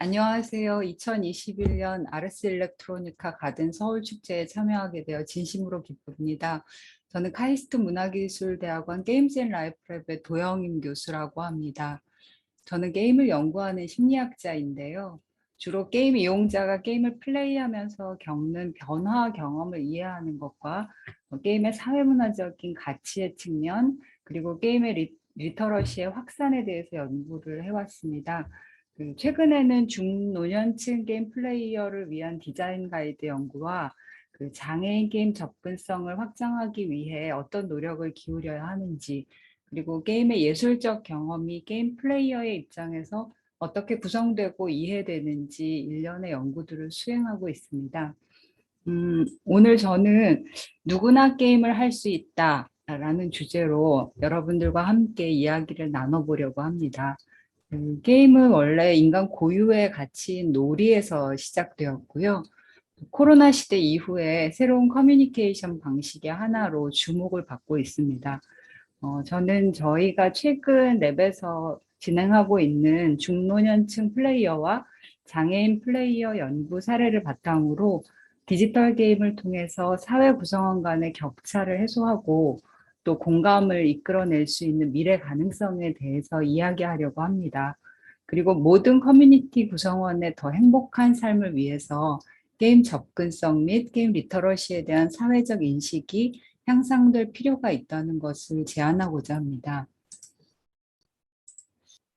안녕하세요. 2021년 아르스 일렉트로니카 가든 서울 축제에 참여하게 되어 진심으로 기쁩니다. 저는 카이스트 문화기술대학원 게임즈 앤 라이프랩의 도영임 교수라고 합니다. 저는 게임을 연구하는 심리학자인데요. 주로 게임 이용자가 게임을 플레이하면서 겪는 변화 경험을 이해하는 것과 게임의 사회문화적인 가치의 측면, 그리고 게임의 리터러시의 확산에 대해서 연구를 해왔습니다. 최근에는 중노년층 게임 플레이어를 위한 디자인 가이드 연구와 장애인 게임 접근성을 확장하기 위해 어떤 노력을 기울여야 하는지, 그리고 게임의 예술적 경험이 게임 플레이어의 입장에서 어떻게 구성되고 이해되는지 일련의 연구들을 수행하고 있습니다. 오늘 저는 누구나 게임을 할 수 있다라는 주제로 여러분들과 함께 이야기를 나눠보려고 합니다. 게임은 원래 인간 고유의 가치인 놀이에서 시작되었고요. 코로나 시대 이후에 새로운 커뮤니케이션 방식의 하나로 주목을 받고 있습니다. 저는 저희가 최근 랩에서 진행하고 있는 중노년층 플레이어와 장애인 플레이어 연구 사례를 바탕으로 디지털 게임을 통해서 사회 구성원 간의 격차를 해소하고 또 공감을 이끌어낼 수 있는 미래 가능성에 대해서 이야기하려고 합니다. 그리고 모든 커뮤니티 구성원의 더 행복한 삶을 위해서 게임 접근성 및 게임 리터러시에 대한 사회적 인식이 향상될 필요가 있다는 것을 제안하고자 합니다.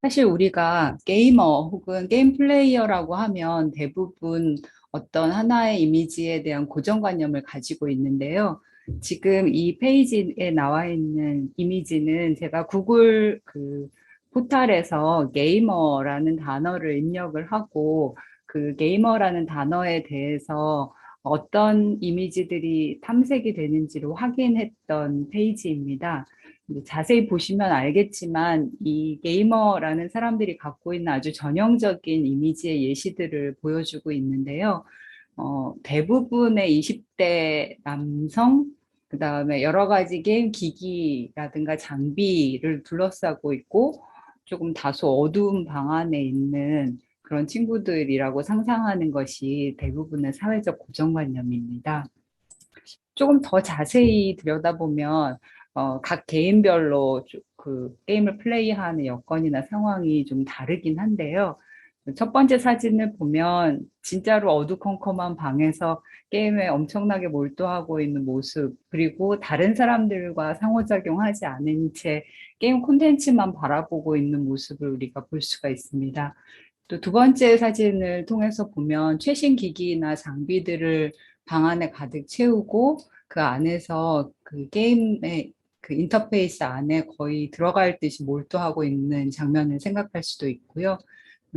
사실 우리가 게이머 혹은 게임 플레이어라고 하면 대부분 어떤 하나의 이미지에 대한 고정관념을 가지고 있는데요. 지금 이 페이지에 나와 있는 이미지는 제가 구글 포탈에서 게이머라는 단어를 입력을 하고 그 게이머라는 단어에 대해서 어떤 이미지들이 탐색이 되는지를 확인했던 페이지입니다. 자세히 보시면 알겠지만 이 게이머라는 사람들이 갖고 있는 아주 전형적인 이미지의 예시들을 보여주고 있는데요. 대부분의 20대 남성, 그 다음에 여러 가지 게임 기기라든가 장비를 둘러싸고 있고 조금 다소 어두운 방 안에 있는 그런 친구들이라고 상상하는 것이 대부분의 사회적 고정관념입니다. 조금 더 자세히 들여다보면 각 개인별로 그 게임을 플레이하는 여건이나 상황이 좀 다르긴 한데요. 첫 번째 사진을 보면 진짜로 어두컴컴한 방에서 게임에 엄청나게 몰두하고 있는 모습, 그리고 다른 사람들과 상호작용하지 않은 채 게임 콘텐츠만 바라보고 있는 모습을 우리가 볼 수가 있습니다. 또 두 번째 사진을 통해서 보면 최신 기기나 장비들을 방 안에 가득 채우고 그 안에서 그 게임의 그 인터페이스 안에 거의 들어갈 듯이 몰두하고 있는 장면을 생각할 수도 있고요.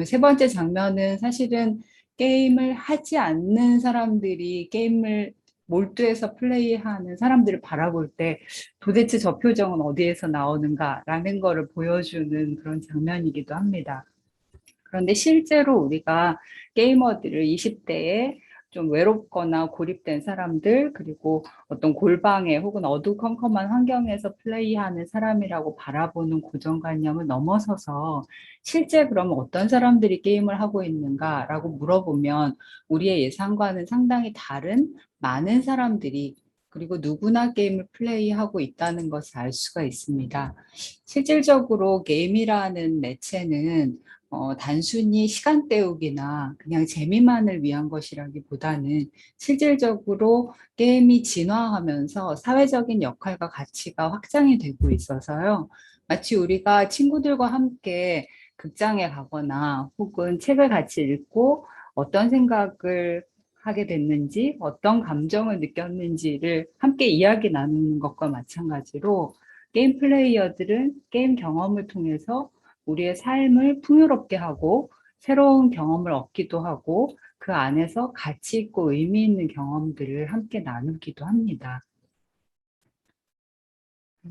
세 번째 장면은 사실은 게임을 하지 않는 사람들이 게임을 몰두해서 플레이하는 사람들을 바라볼 때 도대체 저 표정은 어디에서 나오는가라는 거를 보여주는 그런 장면이기도 합니다. 그런데 실제로 우리가 게이머들을 20대에 좀 외롭거나 고립된 사람들, 그리고 어떤 골방에 혹은 어두컴컴한 환경에서 플레이하는 사람이라고 바라보는 고정관념을 넘어서서 실제 그러면 어떤 사람들이 게임을 하고 있는가라고 물어보면 우리의 예상과는 상당히 다른 많은 사람들이, 그리고 누구나 게임을 플레이하고 있다는 것을 알 수가 있습니다. 실질적으로 게임이라는 매체는 단순히 시간 때우기나 그냥 재미만을 위한 것이라기보다는 실질적으로 게임이 진화하면서 사회적인 역할과 가치가 확장이 되고 있어서요. 마치 우리가 친구들과 함께 극장에 가거나 혹은 책을 같이 읽고 어떤 생각을 하게 됐는지, 어떤 감정을 느꼈는지를 함께 이야기 나누는 것과 마찬가지로 게임 플레이어들은 게임 경험을 통해서 우리의 삶을 풍요롭게 하고 새로운 경험을 얻기도 하고 그 안에서 가치 있고 의미 있는 경험들을 함께 나누기도 합니다.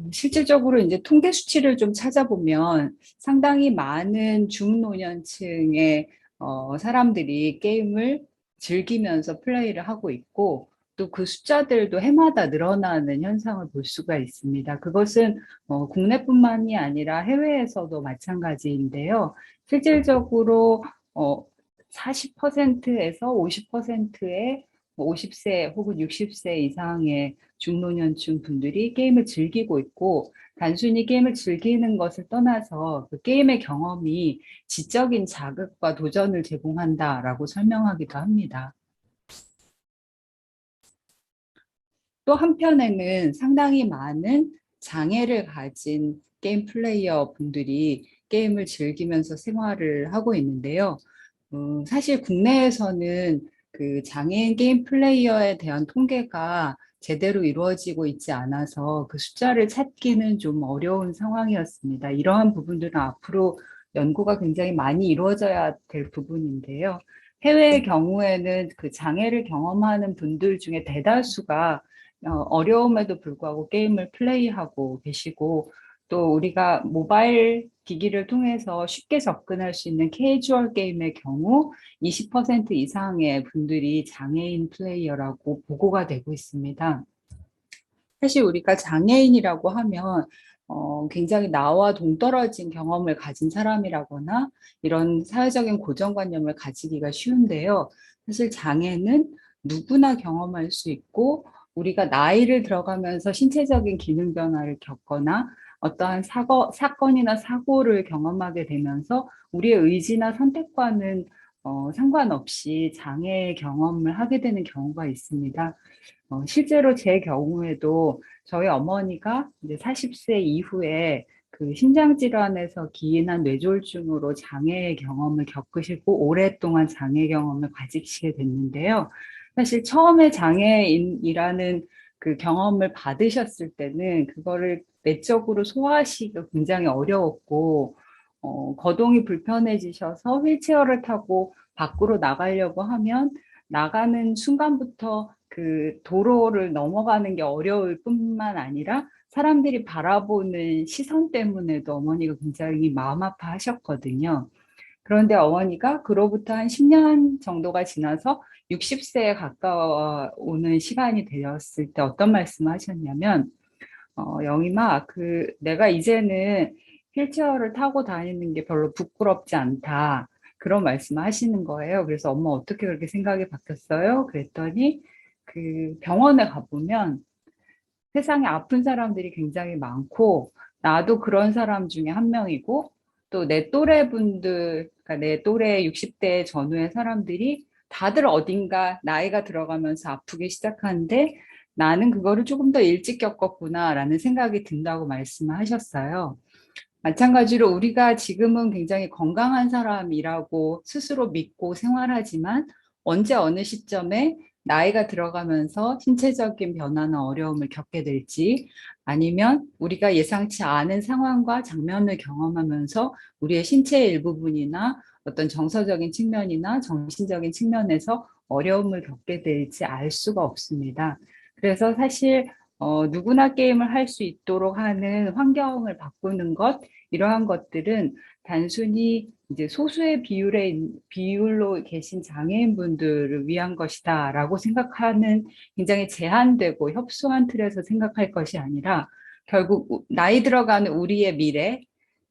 실질적으로 이제 통계 수치를 좀 찾아보면 상당히 많은 중노년층의 사람들이 게임을 즐기면서 플레이를 하고 있고 또 그 숫자들도 해마다 늘어나는 현상을 볼 수가 있습니다. 그것은 국내뿐만이 아니라 해외에서도 마찬가지인데요. 실질적으로 40%에서 50%의 50세 혹은 60세 이상의 중노년층 분들이 게임을 즐기고 있고, 단순히 게임을 즐기는 것을 떠나서 그 게임의 경험이 지적인 자극과 도전을 제공한다라고 설명하기도 합니다. 또 한편에는 상당히 많은 장애를 가진 게임 플레이어 분들이 게임을 즐기면서 생활을 하고 있는데요. 사실 국내에서는 그 장애인 게임 플레이어에 대한 통계가 제대로 이루어지고 있지 않아서 그 숫자를 찾기는 좀 어려운 상황이었습니다. 이러한 부분들은 앞으로 연구가 굉장히 많이 이루어져야 될 부분인데요. 해외의 경우에는 그 장애를 경험하는 분들 중에 대다수가 어려움에도 불구하고 게임을 플레이하고 계시고, 또 우리가 모바일 기기를 통해서 쉽게 접근할 수 있는 캐주얼 게임의 경우 20% 이상의 분들이 장애인 플레이어라고 보고가 되고 있습니다. 사실 우리가 장애인이라고 하면 굉장히 나와 동떨어진 경험을 가진 사람이라거나 이런 사회적인 고정관념을 가지기가 쉬운데요. 사실 장애는 누구나 경험할 수 있고, 우리가 나이를 들어가면서 신체적인 기능 변화를 겪거나 어떠한 사건이나 사고를 경험하게 되면서 우리의 의지나 선택과는 상관없이 장애의 경험을 하게 되는 경우가 있습니다. 실제로 제 경우에도 저희 어머니가 이제 40세 이후에 그 심장질환에서 기인한 뇌졸중으로 장애의 경험을 겪으시고 오랫동안 장애 경험을 가지시게 됐는데요. 사실 처음에 장애인이라는 그 경험을 받으셨을 때는 그거를 내적으로 소화하시기가 굉장히 어려웠고, 거동이 불편해지셔서 휠체어를 타고 밖으로 나가려고 하면 나가는 순간부터 그 도로를 넘어가는 게 어려울 뿐만 아니라 사람들이 바라보는 시선 때문에도 어머니가 굉장히 마음 아파하셨거든요. 그런데 어머니가 그로부터 한 10년 정도가 지나서 60세에 가까워오는 시간이 되었을 때 어떤 말씀을 하셨냐면, 영희마, 내가 이제는 휠체어를 타고 다니는 게 별로 부끄럽지 않다. 그런 말씀을 하시는 거예요. 그래서 엄마 어떻게 그렇게 생각이 바뀌었어요? 그랬더니 그 병원에 가보면 세상에 아픈 사람들이 굉장히 많고, 나도 그런 사람 중에 한 명이고, 또 내 또래 분들, 그러니까 내 또래 60대 전후의 사람들이 다들 어딘가 나이가 들어가면서 아프기 시작하는데 나는 그거를 조금 더 일찍 겪었구나라는 생각이 든다고 말씀을 하셨어요. 마찬가지로 우리가 지금은 굉장히 건강한 사람이라고 스스로 믿고 생활하지만 언제 어느 시점에 나이가 들어가면서 신체적인 변화나 어려움을 겪게 될지, 아니면 우리가 예상치 않은 상황과 장면을 경험하면서 우리의 신체의 일부분이나 어떤 정서적인 측면이나 정신적인 측면에서 어려움을 겪게 될지 알 수가 없습니다. 그래서 사실 누구나 게임을 할 수 있도록 하는 환경을 바꾸는 것, 이러한 것들은 단순히 이제 소수의 비율로 계신 장애인분들을 위한 것이다라고 생각하는, 굉장히 제한되고 협소한 틀에서 생각할 것이 아니라 결국 나이 들어가는 우리의 미래,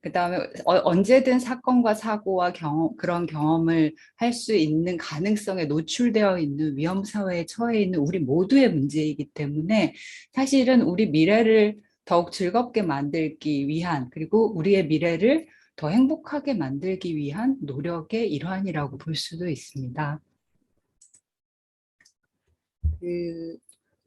그다음에 언제든 사건과 사고와 그런 경험을 할 수 있는 가능성에 노출되어 있는 위험 사회에 처해 있는 우리 모두의 문제이기 때문에, 사실은 우리 미래를 더욱 즐겁게 만들기 위한, 그리고 우리의 미래를 더 행복하게 만들기 위한 노력의 일환이라고 볼 수도 있습니다. 그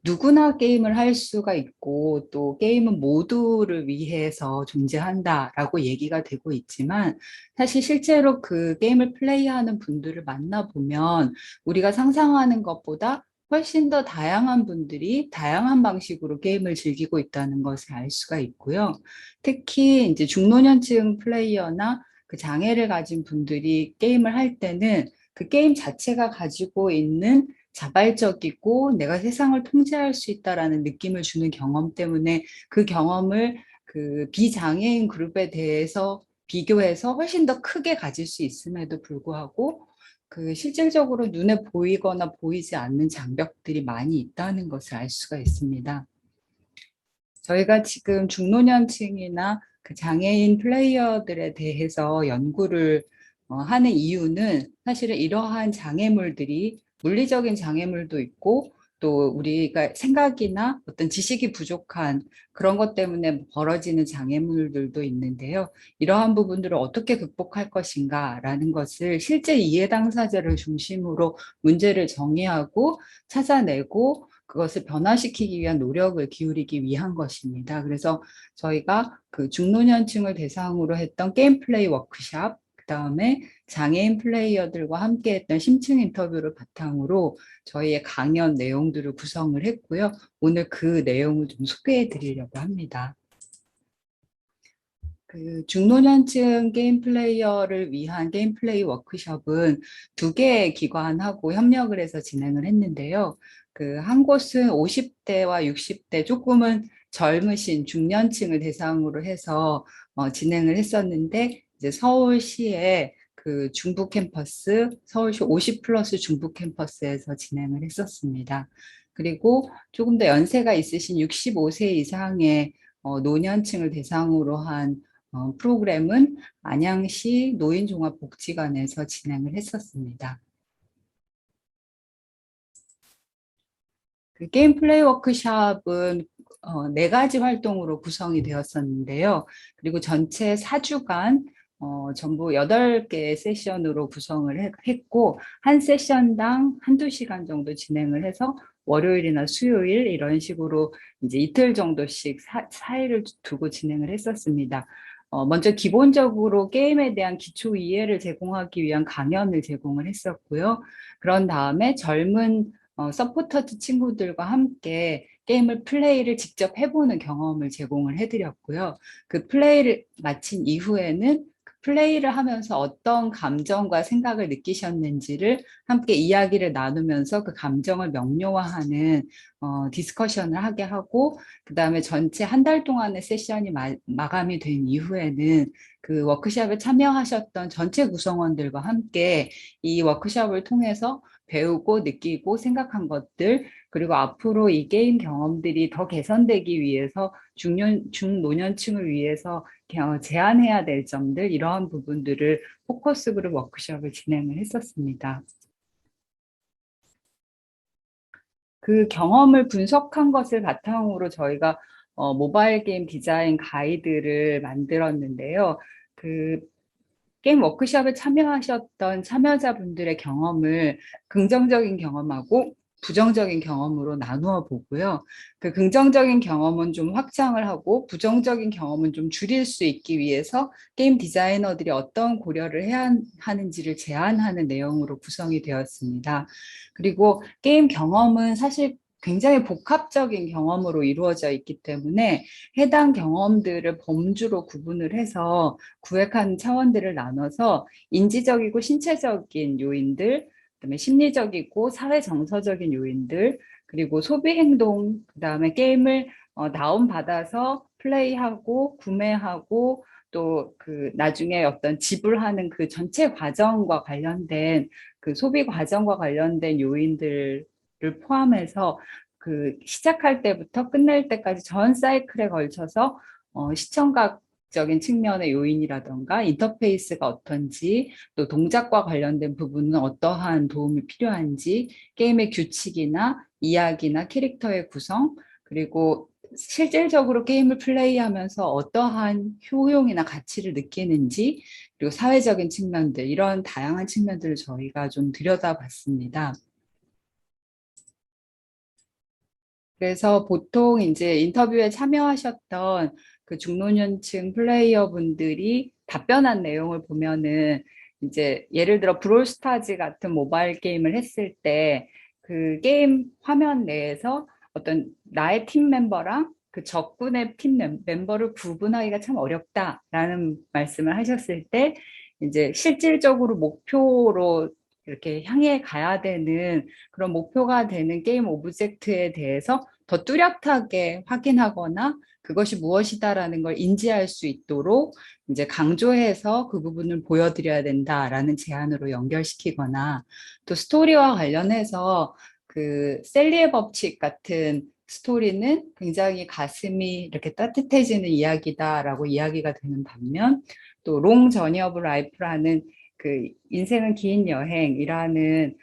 누구나 게임을 할 수가 있고, 또 게임은 모두를 위해서 존재한다라고 얘기가 되고 있지만, 사실 실제로 그 게임을 플레이하는 분들을 만나보면 우리가 상상하는 것보다 훨씬 더 다양한 분들이 다양한 방식으로 게임을 즐기고 있다는 것을 알 수가 있고요. 특히 이제 중노년층 플레이어나 그 장애를 가진 분들이 게임을 할 때는 그 게임 자체가 가지고 있는 자발적이고 내가 세상을 통제할 수 있다라는 느낌을 주는 경험 때문에 그 경험을 그 비장애인 그룹에 대해서 비교해서 훨씬 더 크게 가질 수 있음에도 불구하고 그 실질적으로 눈에 보이거나 보이지 않는 장벽들이 많이 있다는 것을 알 수가 있습니다. 저희가 지금 중노년층이나 그 장애인 플레이어들에 대해서 연구를 하는 이유는 사실은 이러한 장애물들이 물리적인 장애물도 있고 또 우리가 생각이나 어떤 지식이 부족한 그런 것 때문에 벌어지는 장애물들도 있는데요. 이러한 부분들을 어떻게 극복할 것인가라는 것을 실제 이해 당사자를 중심으로 문제를 정의하고 찾아내고 그것을 변화시키기 위한 노력을 기울이기 위한 것입니다. 그래서 저희가 그 중노년층을 대상으로 했던 게임 플레이 워크샵, 그다음에 장애인 플레이어들과 함께 했던 심층 인터뷰를 바탕으로 저희의 강연 내용들을 구성을 했고요. 오늘 그 내용을 좀 소개해 드리려고 합니다. 그 중노년층 게임 플레이어를 위한 게임 플레이 워크숍은 두 개의 기관하고 협력을 해서 진행을 했는데요. 그 한 곳은 50대와 60대 조금은 젊으신 중년층을 대상으로 해서 진행을 했었는데 이제 서울시의 그 중부 캠퍼스, 서울시 50 플러스 중부 캠퍼스에서 진행을 했었습니다. 그리고 조금 더 연세가 있으신 65세 이상의 노년층을 대상으로 한 프로그램은 안양시 노인종합복지관에서 진행을 했었습니다. 그 게임 플레이 워크숍은 네 가지 활동으로 구성이 되었었는데요. 그리고 전체 4주간 전부 8개의 세션으로 구성을 했고 한 세션당 한두 시간 정도 진행을 해서 월요일이나 수요일 이런 식으로 이제 이틀 정도씩 사이를 두고 진행을 했었습니다. 먼저 기본적으로 게임에 대한 기초 이해를 제공하기 위한 강연을 제공을 했었고요. 그런 다음에 젊은 서포터즈 친구들과 함께 게임을 플레이를 직접 해보는 경험을 제공을 해드렸고요. 그 플레이를 마친 이후에는 그 플레이를 하면서 어떤 감정과 생각을 느끼셨는지를 함께 이야기를 나누면서 그 감정을 명료화하는 디스커션을 하게 하고 그 다음에 전체 한 달 동안의 세션이 마감이 된 이후에는 그 워크숍에 참여하셨던 전체 구성원들과 함께 이 워크숍을 통해서 배우고 느끼고 생각한 것들 그리고 앞으로 이 게임 경험들이 더 개선되기 위해서 중노년층을 위해서 제안해야 될 점들 이러한 부분들을 포커스 그룹 워크숍을 진행을 했었습니다. 그 경험을 분석한 것을 바탕으로 저희가 모바일 게임 디자인 가이드를 만들었는데요. 그 게임 워크숍에 참여하셨던 참여자분들의 경험을 긍정적인 경험하고 부정적인 경험으로 나누어 보고요. 그 긍정적인 경험은 좀 확장을 하고 부정적인 경험은 좀 줄일 수 있기 위해서 게임 디자이너들이 어떤 고려를 해야 하는지를 제안하는 내용으로 구성이 되었습니다. 그리고 게임 경험은 사실 굉장히 복합적인 경험으로 이루어져 있기 때문에 해당 경험들을 범주로 구분을 해서 구획한 차원들을 나눠서 인지적이고 신체적인 요인들, 그다음에 심리적이고 사회 정서적인 요인들, 그리고 소비 행동, 그다음에 게임을 다운받아서 플레이하고 구매하고 또 그 나중에 어떤 지불하는 그 전체 과정과 관련된 그 소비 과정과 관련된 요인들을 포함해서 그 시작할 때부터 끝날 때까지 전 사이클에 걸쳐서 시청각적인 측면의 요인이라던가 인터페이스가 어떤지 또 동작과 관련된 부분은 어떠한 도움이 필요한지 게임의 규칙이나 이야기나 캐릭터의 구성 그리고 실질적으로 게임을 플레이하면서 어떠한 효용이나 가치를 느끼는지 그리고 사회적인 측면들 이런 다양한 측면들을 저희가 좀 들여다봤습니다. 그래서 보통 이제 인터뷰에 참여하셨던 그 중노년층 플레이어 분들이 답변한 내용을 보면은 이제 예를 들어 브롤스타즈 같은 모바일 게임을 했을 때 그 게임 화면 내에서 어떤 나의 팀 멤버랑 그 적군의 팀 멤버를 구분하기가 참 어렵다라는 말씀을 하셨을 때 이제 실질적으로 목표로 이렇게 향해 가야 되는 그런 목표가 되는 게임 오브젝트에 대해서 더 뚜렷하게 확인하거나 그것이 무엇이다라는 걸 인지할 수 있도록 이제 강조해서 그 부분을 보여드려야 된다라는 제안으로 연결시키거나 또 스토리와 관련해서 그 셀리의 법칙 같은 스토리는 굉장히 가슴이 이렇게 따뜻해지는 이야기다라고 이야기가 되는 반면 또 롱 저니 오브 라이프라는 그 인생은 긴 여행이라는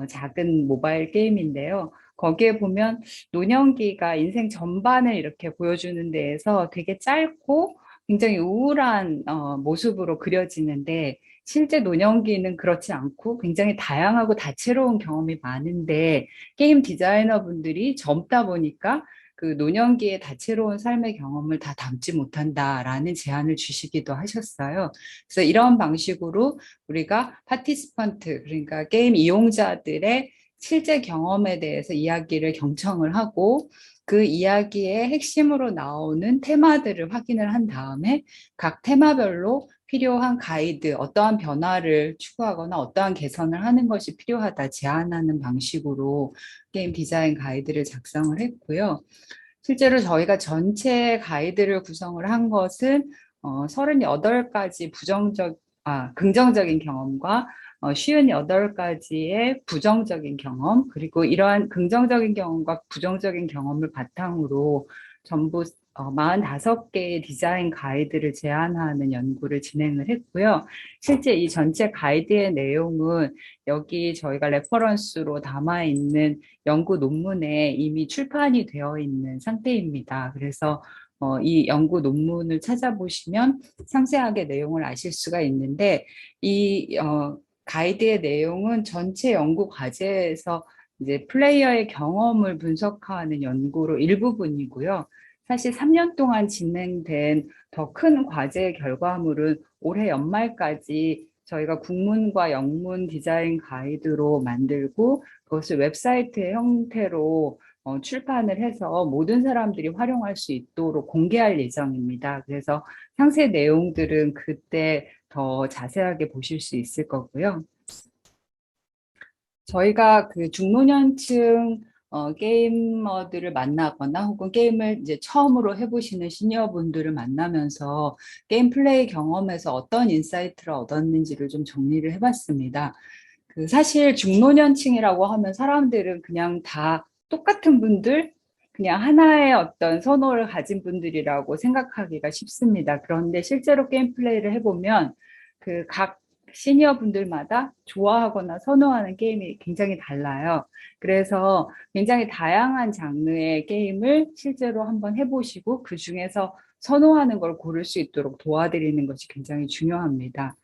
작은 모바일 게임인데요. 거기에 보면 노년기가 인생 전반을 이렇게 보여주는 데에서 되게 짧고 굉장히 우울한 모습으로 그려지는데 실제 노년기는 그렇지 않고 굉장히 다양하고 다채로운 경험이 많은데 게임 디자이너 분들이 젊다 보니까 그 노년기의 다채로운 삶의 경험을 다 담지 못한다라는 제안을 주시기도 하셨어요. 그래서 이런 방식으로 우리가 파티시펀트, 그러니까 게임 이용자들의 실제 경험에 대해서 이야기를 경청을 하고 그 이야기의 핵심으로 나오는 테마들을 확인을 한 다음에 각 테마별로 필요한 가이드, 어떠한 변화를 추구하거나 어떠한 개선을 하는 것이 필요하다 제안하는 방식으로 게임 디자인 가이드를 작성을 했고요. 실제로 저희가 전체 가이드를 구성을 한 것은 38가지 긍정적인 경험과 58가지의 부정적인 경험, 그리고 이러한 긍정적인 경험과 부정적인 경험을 바탕으로 전부 45개의 디자인 가이드를 제안하는 연구를 진행을 했고요. 실제 이 전체 가이드의 내용은 여기 저희가 레퍼런스로 담아 있는 연구 논문에 이미 출판이 되어 있는 상태입니다. 그래서 이 연구 논문을 찾아보시면 상세하게 내용을 아실 수가 있는데 이 가이드의 내용은 전체 연구 과제에서 이제 플레이어의 경험을 분석하는 연구로 일부분이고요. 사실 3년 동안 진행된 더 큰 과제의 결과물은 올해 연말까지 저희가 국문과 영문 디자인 가이드로 만들고 그것을 웹사이트의 형태로 출판을 해서 모든 사람들이 활용할 수 있도록 공개할 예정입니다. 그래서 상세 내용들은 그때 더 자세하게 보실 수 있을 거고요. 저희가 그 중노년층 게이머들을 만나거나 혹은 게임을 이제 처음으로 해보시는 시니어분들을 만나면서 게임 플레이 경험에서 어떤 인사이트를 얻었는지를 좀 정리를 해봤습니다. 그 사실 중노년층이라고 하면 사람들은 그냥 다 똑같은 분들, 그냥 하나의 어떤 선호를 가진 분들이라고 생각하기가 쉽습니다. 그런데 실제로 게임 플레이를 해보면 그 각 시니어 분들마다 좋아하거나 선호하는 게임이 굉장히 달라요. 그래서 굉장히 다양한 장르의 게임을 실제로 한번 해보시고 그 중에서 선호하는 걸 고를 수 있도록 도와드리는 것이 굉장히 중요합니다.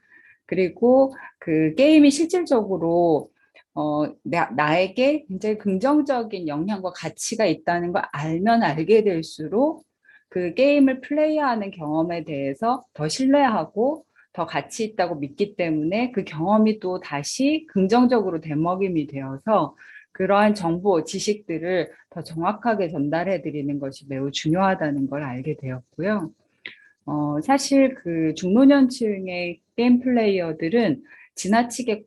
그리고 그 게임이 실질적으로 나에게 굉장히 긍정적인 영향과 가치가 있다는 걸 알면 알게 될수록 그 게임을 플레이하는 경험에 대해서 더 신뢰하고 더 가치 있다고 믿기 때문에 그 경험이 또 다시 긍정적으로 되먹임이 되어서 그러한 정보, 지식들을 더 정확하게 전달해 드리는 것이 매우 중요하다는 걸 알게 되었고요. 사실 그 중노년층의 게임 플레이어들은 지나치게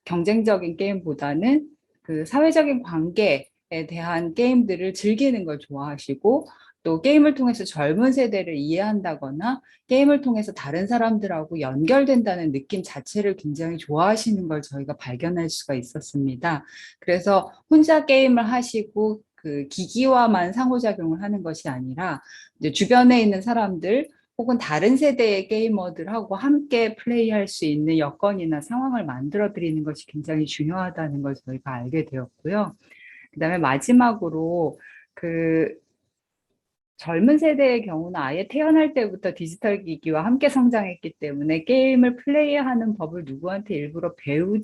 경쟁적인 게임보다는 그 사회적인 관계에 대한 게임들을 즐기는 걸 좋아하시고 또 게임을 통해서 젊은 세대를 이해한다거나 게임을 통해서 다른 사람들하고 연결된다는 느낌 자체를 굉장히 좋아하시는 걸 저희가 발견할 수가 있었습니다. 그래서 혼자 게임을 하시고 그 기기와만 상호작용을 하는 것이 아니라 이제 주변에 있는 사람들 혹은 다른 세대의 게이머들하고 함께 플레이할 수 있는 여건이나 상황을 만들어 드리는 것이 굉장히 중요하다는 걸 저희가 알게 되었고요. 그다음에 마지막으로 그 젊은 세대의 경우는 아예 태어날 때부터 디지털 기기와 함께 성장했기 때문에 게임을 플레이하는 법을 누구한테 일부러 배울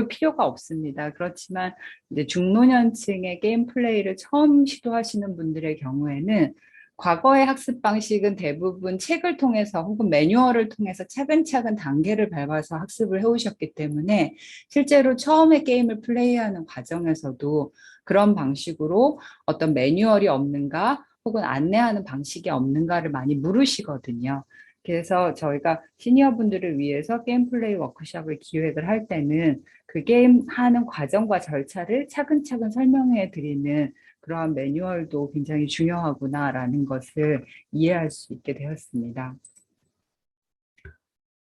필요가 없습니다. 그렇지만 이제 중노년층의 게임 플레이를 처음 시도하시는 분들의 경우에는 과거의 학습 방식은 대부분 책을 통해서 혹은 매뉴얼을 통해서 차근차근 단계를 밟아서 학습을 해오셨기 때문에 실제로 처음에 게임을 플레이하는 과정에서도 그런 방식으로 어떤 매뉴얼이 없는가 혹은 안내하는 방식이 없는가를 많이 물으시거든요. 그래서 저희가 시니어분들을 위해서 게임 플레이 워크숍을 기획을 할 때는 그 게임 하는 과정과 절차를 차근차근 설명해 드리는 그러한 매뉴얼도 굉장히 중요하구나라는 것을 이해할 수 있게 되었습니다.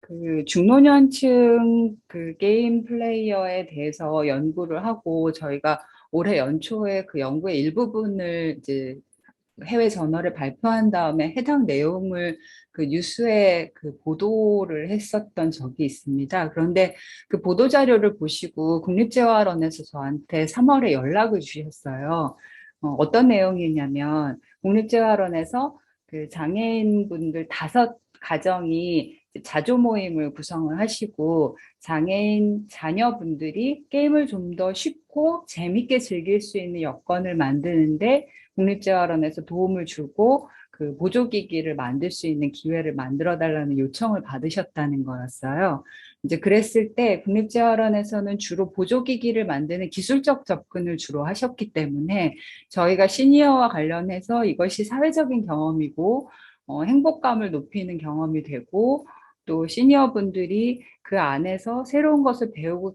그 중노년층 그 게임 플레이어에 대해서 연구를 하고 저희가 올해 연초에 그 연구의 일부분을 이제 해외 저널에 발표한 다음에 해당 내용을 그 뉴스에 그 보도를 했었던 적이 있습니다. 그런데 그 보도 자료를 보시고 국립재활원에서 저한테 3월에 연락을 주셨어요. 어떤 내용이냐면 국립재활원에서 그 장애인분들 5가정이 자조 모임을 구성을 하시고 장애인 자녀분들이 게임을 좀 더 쉽고 재밌게 즐길 수 있는 여건을 만드는데 국립재활원에서 도움을 주고 그 보조기기를 만들 수 있는 기회를 만들어 달라는 요청을 받으셨다는 거였어요. 이제 그랬을 때 국립재활원에서는 주로 보조기기를 만드는 기술적 접근을 주로 하셨기 때문에 저희가 시니어와 관련해서 이것이 사회적인 경험이고 행복감을 높이는 경험이 되고 또 시니어분들이 그 안에서 새로운 것을 배우고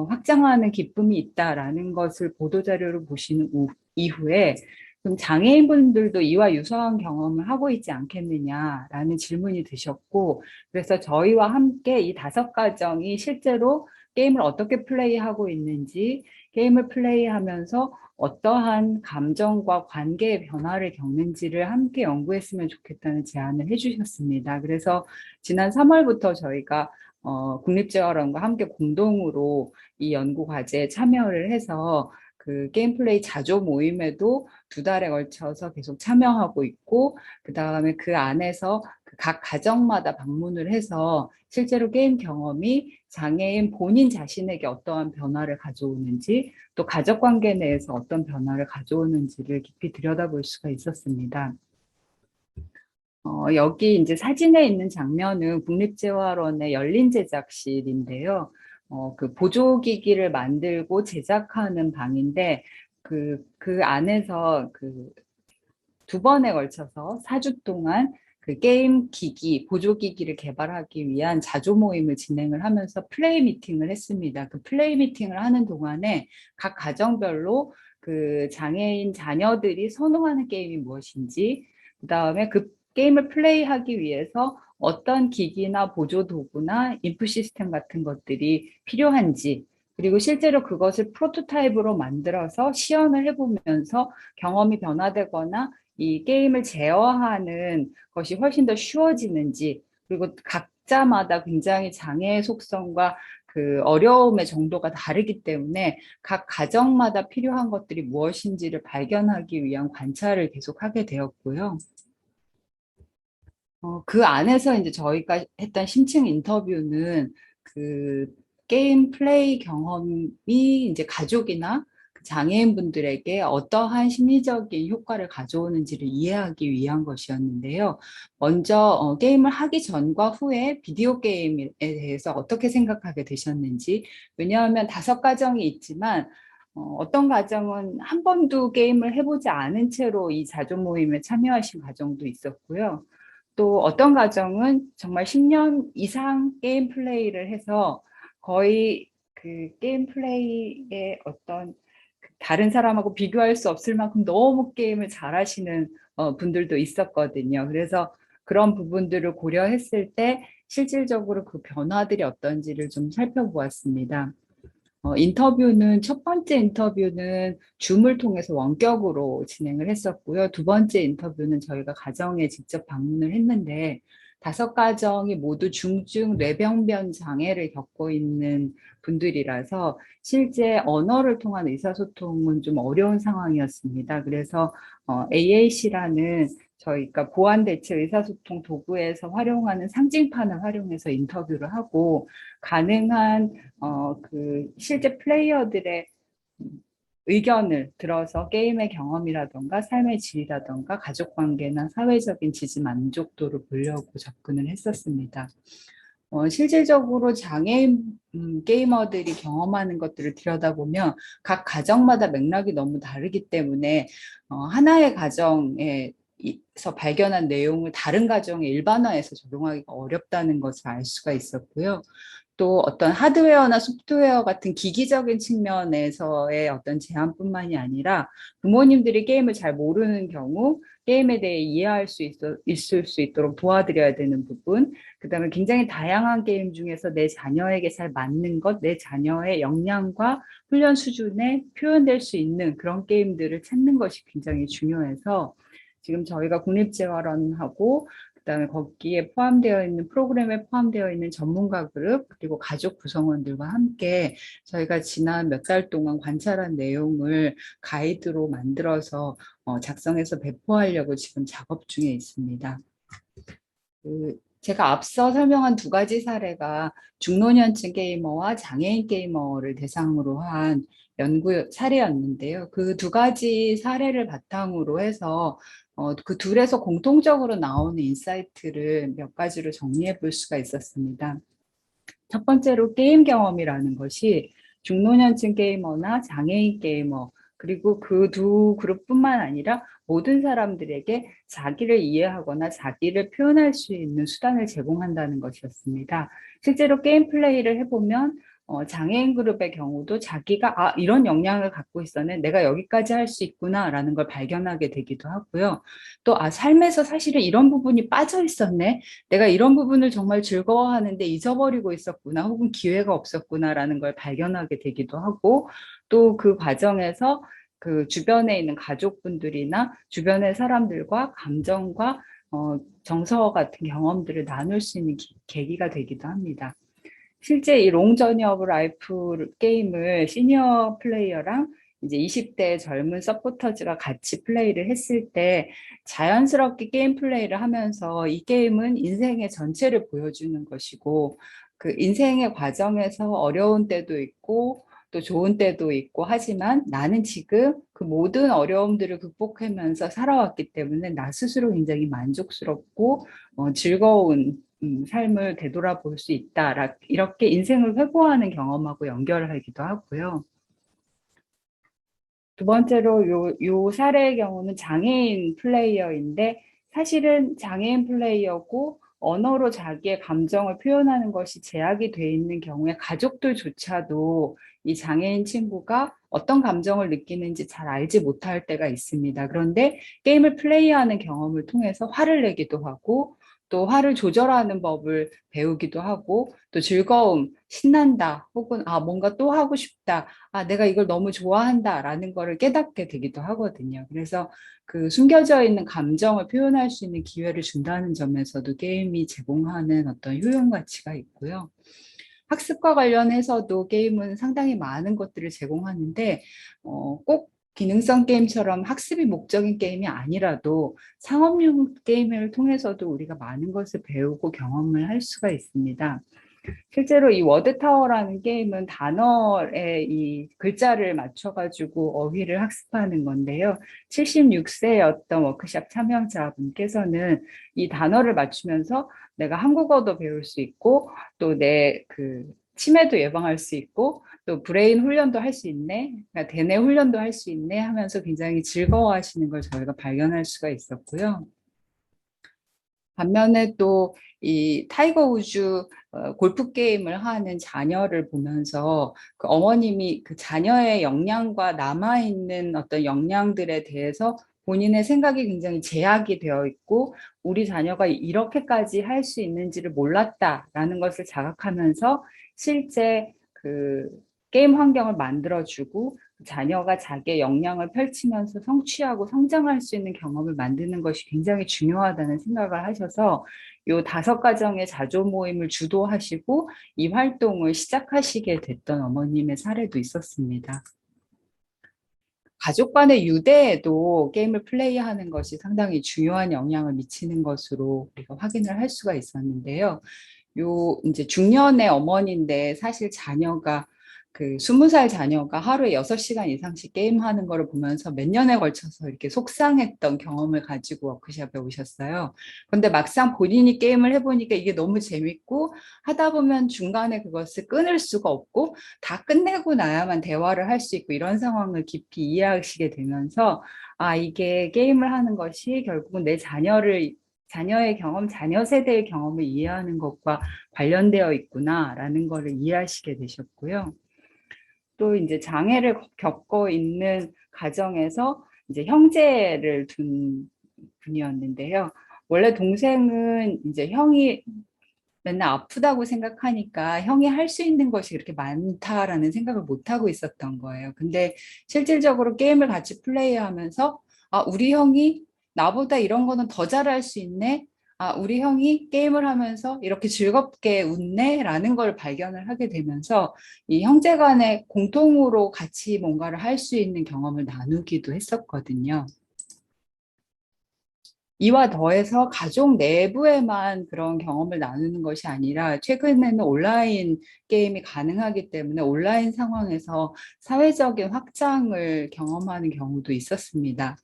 확장하는 기쁨이 있다라는 것을 보도자료를 보시는 이후에 그럼 장애인분들도 이와 유사한 경험을 하고 있지 않겠느냐라는 질문이 드셨고, 그래서 저희와 함께 이 5가정이 실제로 게임을 어떻게 플레이하고 있는지, 게임을 플레이하면서 어떠한 감정과 관계의 변화를 겪는지를 함께 연구했으면 좋겠다는 제안을 해주셨습니다. 그래서 지난 3월부터 저희가 국립재활원과 함께 공동으로 이 연구 과제에 참여를 해서 그 게임 플레이 자조 모임에도 2달에 걸쳐서 계속 참여하고 있고, 그 다음에 그 안에서 각 가정마다 방문을 해서 실제로 게임 경험이 장애인 본인 자신에게 어떠한 변화를 가져오는지, 또 가족 관계 내에서 어떤 변화를 가져오는지를 깊이 들여다볼 수가 있었습니다. 여기 이제 사진에 있는 장면은 국립재활원의 열린 제작실인데요. 그 보조기기를 만들고 제작하는 방인데, 그 안에서 그 2번에 걸쳐서 4주 동안 그 게임 기기, 보조기기를 개발하기 위한 자조 모임을 진행을 하면서 플레이 미팅을 했습니다. 그 플레이 미팅을 하는 동안에 각 가정별로 그 장애인 자녀들이 선호하는 게임이 무엇인지, 그 다음에 그 게임을 플레이하기 위해서 어떤 기기나 보조 도구나 인풋 시스템 같은 것들이 필요한지, 그리고 실제로 그것을 프로토타입으로 만들어서 시연을 해보면서 경험이 변화되거나 이 게임을 제어하는 것이 훨씬 더 쉬워지는지, 그리고 각자마다 굉장히 장애의 속성과 그 어려움의 정도가 다르기 때문에 각 가정마다 필요한 것들이 무엇인지를 발견하기 위한 관찰을 계속하게 되었고요. 그 안에서 이제 저희가 했던 심층 인터뷰는 그 게임 플레이 경험이 이제 가족이나 그 장애인분들에게 어떠한 심리적인 효과를 가져오는지를 이해하기 위한 것이었는데요. 먼저 게임을 하기 전과 후에 비디오 게임에 대해서 어떻게 생각하게 되셨는지, 왜냐하면 5가정이 있지만 어떤 가정은 한 번도 게임을 해보지 않은 채로 이 자조 모임에 참여하신 가정도 있었고요. 또 어떤 가정은 정말 10년 이상 게임 플레이를 해서 거의 그 게임 플레이의 어떤 다른 사람하고 비교할 수 없을 만큼 너무 게임을 잘하시는 분들도 있었거든요. 그래서 그런 부분들을 고려했을 때 실질적으로 그 변화들이 어떤지를 좀 살펴보았습니다. 인터뷰는 첫 번째 인터뷰는 줌을 통해서 원격으로 진행을 했었고요. 2번째 인터뷰는 저희가 가정에 직접 방문을 했는데 5가정이 모두 중증 뇌병변 장애를 겪고 있는 분들이라서 실제 언어를 통한 의사소통은 좀 어려운 상황이었습니다. 그래서 AAC라는 저희가 보완대체 의사소통 도구에서 활용하는 상징판을 활용해서 인터뷰를 하고 가능한 그 실제 플레이어들의 의견을 들어서 게임의 경험이라던가 삶의 질이라던가 가족 관계나 사회적인 지지 만족도를 보려고 접근을 했었습니다. 실질적으로 장애인 게이머들이 경험하는 것들을 들여다보면 각 가정마다 맥락이 너무 다르기 때문에 하나의 가정에서 발견한 내용을 다른 가정에 일반화해서 적용하기가 어렵다는 것을 알 수가 있었고요. 또 어떤 하드웨어나 소프트웨어 같은 기기적인 측면에서의 어떤 제한뿐만이 아니라 부모님들이 게임을 잘 모르는 경우 게임에 대해 이해할 수 있을 수 있도록 도와드려야 되는 부분, 그다음에 굉장히 다양한 게임 중에서 내 자녀에게 잘 맞는 것, 내 자녀의 역량과 훈련 수준에 표현될 수 있는 그런 게임들을 찾는 것이 굉장히 중요해서 지금 저희가 국립재활원하고 그다음에 거기에 포함되어 있는 프로그램에 포함되어 있는 전문가 그룹 그리고 가족 구성원들과 함께 저희가 지난 몇 달 동안 관찰한 내용을 가이드로 만들어서 작성해서 배포하려고 지금 작업 중에 있습니다. 제가 앞서 설명한 두 가지 사례가 중노년층 게이머와 장애인 게이머를 대상으로 한 연구 사례였는데요. 그 두 가지 사례를 바탕으로 해서 그 둘에서 공통적으로 나오는 인사이트를 몇 가지로 정리해 볼 수가 있었습니다. 첫 번째로 게임 경험이라는 것이 중노년층 게이머나 장애인 게이머 그리고 그 두 그룹뿐만 아니라 모든 사람들에게 자기를 이해하거나 자기를 표현할 수 있는 수단을 제공한다는 것이었습니다. 실제로 게임 플레이를 해보면 장애인 그룹의 경우도 자기가 이런 역량을 갖고 있었네, 내가 여기까지 할 수 있구나라는 걸 발견하게 되기도 하고요. 또 삶에서 사실은 이런 부분이 빠져 있었네, 내가 이런 부분을 정말 즐거워하는데 잊어버리고 있었구나, 혹은 기회가 없었구나라는 걸 발견하게 되기도 하고, 또 그 과정에서 그 주변에 있는 가족분들이나 주변의 사람들과 감정과 정서 같은 경험들을 나눌 수 있는 계기가 되기도 합니다. 실제 이 롱 저니 오브 라이프 게임을 시니어 플레이어랑 이제 20대 젊은 서포터즈가 같이 플레이를 했을 때 자연스럽게 게임 플레이를 하면서 이 게임은 인생의 전체를 보여주는 것이고, 그 인생의 과정에서 어려운 때도 있고 또 좋은 때도 있고 하지만 나는 지금 그 모든 어려움들을 극복하면서 살아왔기 때문에 나 스스로 굉장히 만족스럽고 즐거운 삶을 되돌아볼 수 있다. 이렇게 인생을 회고하는 경험하고 연결하기도 하고요. 두 번째로 요 사례의 경우는 장애인 플레이어인데, 사실은 장애인 플레이어고 언어로 자기의 감정을 표현하는 것이 제약이 돼 있는 경우에 가족들조차도 이 장애인 친구가 어떤 감정을 느끼는지 잘 알지 못할 때가 있습니다. 그런데 게임을 플레이하는 경험을 통해서 화를 내기도 하고 또 화를 조절하는 법을 배우기도 하고 또 즐거움, 신난다, 혹은 뭔가 또 하고 싶다, 내가 이걸 너무 좋아한다라는 거를 깨닫게 되기도 하거든요. 그래서 그 숨겨져 있는 감정을 표현할 수 있는 기회를 준다는 점에서도 게임이 제공하는 어떤 효용 가치가 있고요. 학습과 관련해서도 게임은 상당히 많은 것들을 제공하는데 꼭 기능성 게임처럼 학습이 목적인 게임이 아니라도 상업용 게임을 통해서도 우리가 많은 것을 배우고 경험을 할 수가 있습니다. 실제로 이 워드타워라는 게임은 단어의 이 글자를 맞춰가지고 어휘를 학습하는 건데요. 76세였던 워크숍 참여자분께서는 이 단어를 맞추면서 내가 한국어도 배울 수 있고 또 내 그 치매도 예방할 수 있고 또 브레인 훈련도 할 수 있네, 그러니까 대뇌 훈련도 할 수 있네 하면서 굉장히 즐거워하시는 걸 저희가 발견할 수가 있었고요. 반면에 또 이 타이거 우즈 골프 게임을 하는 자녀를 보면서 그 어머님이 그 자녀의 역량과 남아있는 어떤 역량들에 대해서 본인의 생각이 굉장히 제약이 되어 있고 우리 자녀가 이렇게까지 할 수 있는지를 몰랐다라는 것을 자각하면서 실제 그 게임 환경을 만들어주고 자녀가 자기의 역량을 펼치면서 성취하고 성장할 수 있는 경험을 만드는 것이 굉장히 중요하다는 생각을 하셔서 요 5가정의 자조 모임을 주도하시고 이 활동을 시작하시게 됐던 어머님의 사례도 있었습니다. 가족 간의 유대에도 게임을 플레이하는 것이 상당히 중요한 영향을 미치는 것으로 우리가 확인을 할 수가 있었는데요. 이제 중년의 어머니인데 사실 자녀가 그 20살 자녀가 하루에 6시간 이상씩 게임하는 거를 보면서 몇 년에 걸쳐서 이렇게 속상했던 경험을 가지고 워크숍에 오셨어요. 근데 막상 본인이 게임을 해보니까 이게 너무 재밌고 하다 보면 중간에 그것을 끊을 수가 없고 다 끝내고 나야만 대화를 할 수 있고 이런 상황을 깊이 이해하시게 되면서 이게 게임을 하는 것이 결국은 내 자녀의 경험, 자녀 세대의 경험을 이해하는 것과 관련되어 있구나라는 것을 이해하시게 되셨고요. 또 이제 장애를 겪고 있는 가정에서 이제 형제를 둔 분이었는데요. 원래 동생은 이제 형이 맨날 아프다고 생각하니까 형이 할 수 있는 것이 그렇게 많다라는 생각을 못 하고 있었던 거예요. 근데 실질적으로 게임을 같이 플레이하면서 우리 형이 나보다 이런 거는 더 잘할 수 있네. 아, 우리 형이 게임을 하면서 이렇게 즐겁게 웃네? 라는 걸 발견을 하게 되면서 이 형제 간에 공통으로 같이 뭔가를 할 수 있는 경험을 나누기도 했었거든요. 이와 더해서 가족 내부에만 그런 경험을 나누는 것이 아니라 최근에는 온라인 게임이 가능하기 때문에 온라인 상황에서 사회적인 확장을 경험하는 경우도 있었습니다.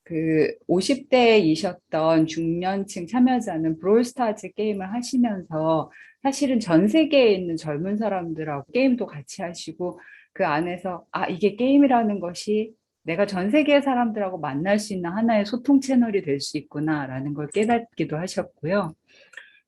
그 50대이셨던 중년층 참여자는 브롤스타즈 게임을 하시면서 사실은 전 세계에 있는 젊은 사람들하고 게임도 같이 하시고 그 안에서 아, 이게 게임이라는 것이 내가 전 세계 사람들하고 만날 수 있는 하나의 소통 채널이 될 수 있구나라는 걸 깨닫기도 하셨고요.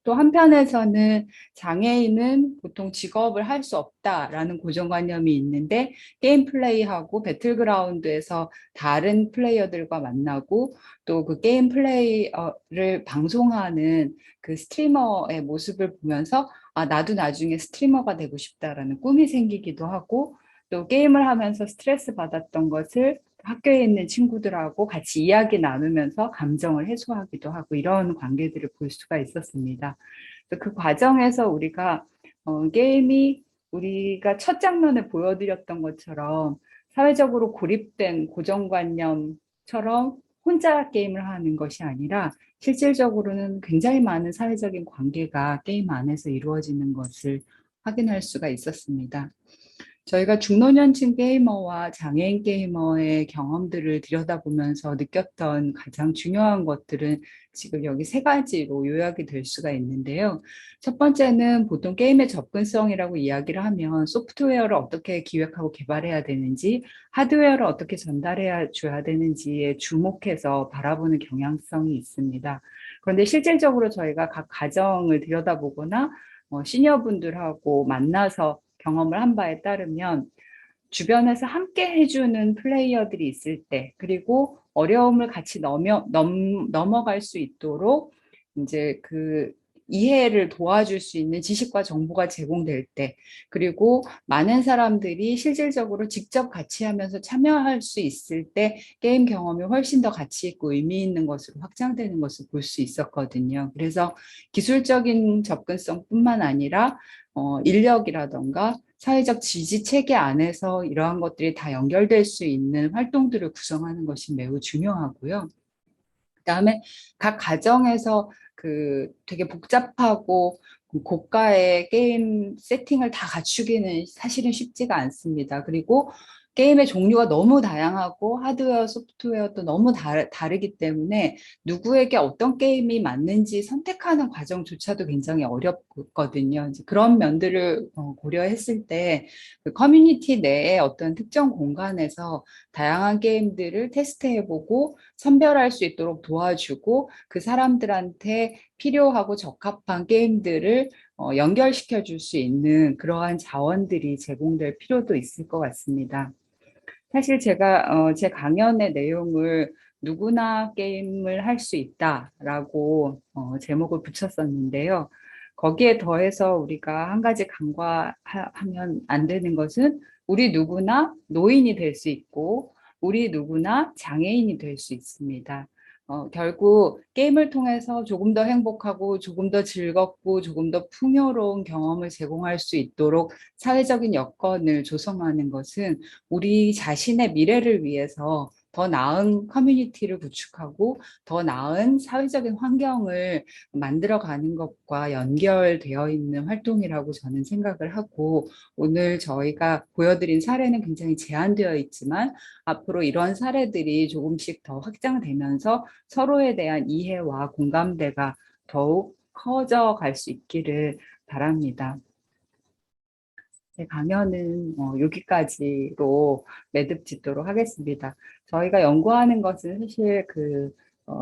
또 한편에서는 장애인은 보통 직업을 할 수 없다라는 고정관념이 있는데 게임 플레이하고 배틀그라운드에서 다른 플레이어들과 만나고 또 그 게임 플레이를 방송하는 그 스트리머의 모습을 보면서 아, 나도 나중에 스트리머가 되고 싶다라는 꿈이 생기기도 하고 또 게임을 하면서 스트레스 받았던 것을 학교에 있는 친구들하고 같이 이야기 나누면서 감정을 해소하기도 하고 이런 관계들을 볼 수가 있었습니다. 그 과정에서 우리가 게임이 우리가 첫 장면에 보여드렸던 것처럼 사회적으로 고립된 고정관념처럼 혼자 게임을 하는 것이 아니라 실질적으로는 굉장히 많은 사회적인 관계가 게임 안에서 이루어지는 것을 확인할 수가 있었습니다. 저희가 중노년층 게이머와 장애인 게이머의 경험들을 들여다보면서 느꼈던 가장 중요한 것들은 지금 여기 세 가지로 요약이 될 수가 있는데요. 첫 번째는 보통 게임의 접근성이라고 이야기를 하면 소프트웨어를 어떻게 기획하고 개발해야 되는지, 하드웨어를 어떻게 전달해 줘야 되는지에 주목해서 바라보는 경향성이 있습니다. 그런데 실질적으로 저희가 각 가정을 들여다보거나 시니어분들하고 만나서 경험을 한 바에 따르면 주변에서 함께 해주는 플레이어들이 있을 때, 그리고 어려움을 같이 넘어갈 수 있도록 이제 그 이해를 도와줄 수 있는 지식과 정보가 제공될 때, 그리고 많은 사람들이 실질적으로 직접 같이 하면서 참여할 수 있을 때 게임 경험이 훨씬 더 가치 있고 의미 있는 것으로 확장되는 것을 볼 수 있었거든요. 그래서 기술적인 접근성뿐만 아니라 인력이라던가 사회적 지지 체계 안에서 이러한 것들이 다 연결될 수 있는 활동들을 구성하는 것이 매우 중요하고요. 그다음에 각 가정에서 그 되게 복잡하고 고가의 게임 세팅을 다 갖추기는 사실은 쉽지가 않습니다. 그리고 게임의 종류가 너무 다양하고 하드웨어, 소프트웨어도 너무 다르기 때문에 누구에게 어떤 게임이 맞는지 선택하는 과정조차도 굉장히 어렵거든요. 이제 그런 면들을 고려했을 때 그 커뮤니티 내에 어떤 특정 공간에서 다양한 게임들을 테스트해보고 선별할 수 있도록 도와주고 그 사람들한테 필요하고 적합한 게임들을 연결시켜 줄 수 있는 그러한 자원들이 제공될 필요도 있을 것 같습니다. 사실 제가 제 강연의 내용을 누구나 게임을 할 수 있다라고 제목을 붙였었는데요. 거기에 더해서 우리가 한 가지 간과하면 안 되는 것은 우리 누구나 노인이 될 수 있고 우리 누구나 장애인이 될 수 있습니다. 결국 게임을 통해서 조금 더 행복하고 조금 더 즐겁고 조금 더 풍요로운 경험을 제공할 수 있도록 사회적인 여건을 조성하는 것은 우리 자신의 미래를 위해서 더 나은 커뮤니티를 구축하고 더 나은 사회적인 환경을 만들어가는 것과 연결되어 있는 활동이라고 저는 생각을 하고 오늘 저희가 보여드린 사례는 굉장히 제한되어 있지만 앞으로 이런 사례들이 조금씩 더 확장되면서 서로에 대한 이해와 공감대가 더욱 커져 갈 수 있기를 바랍니다. 제 강연은 여기까지로 매듭 짓도록 하겠습니다. 저희가 연구하는 것은 사실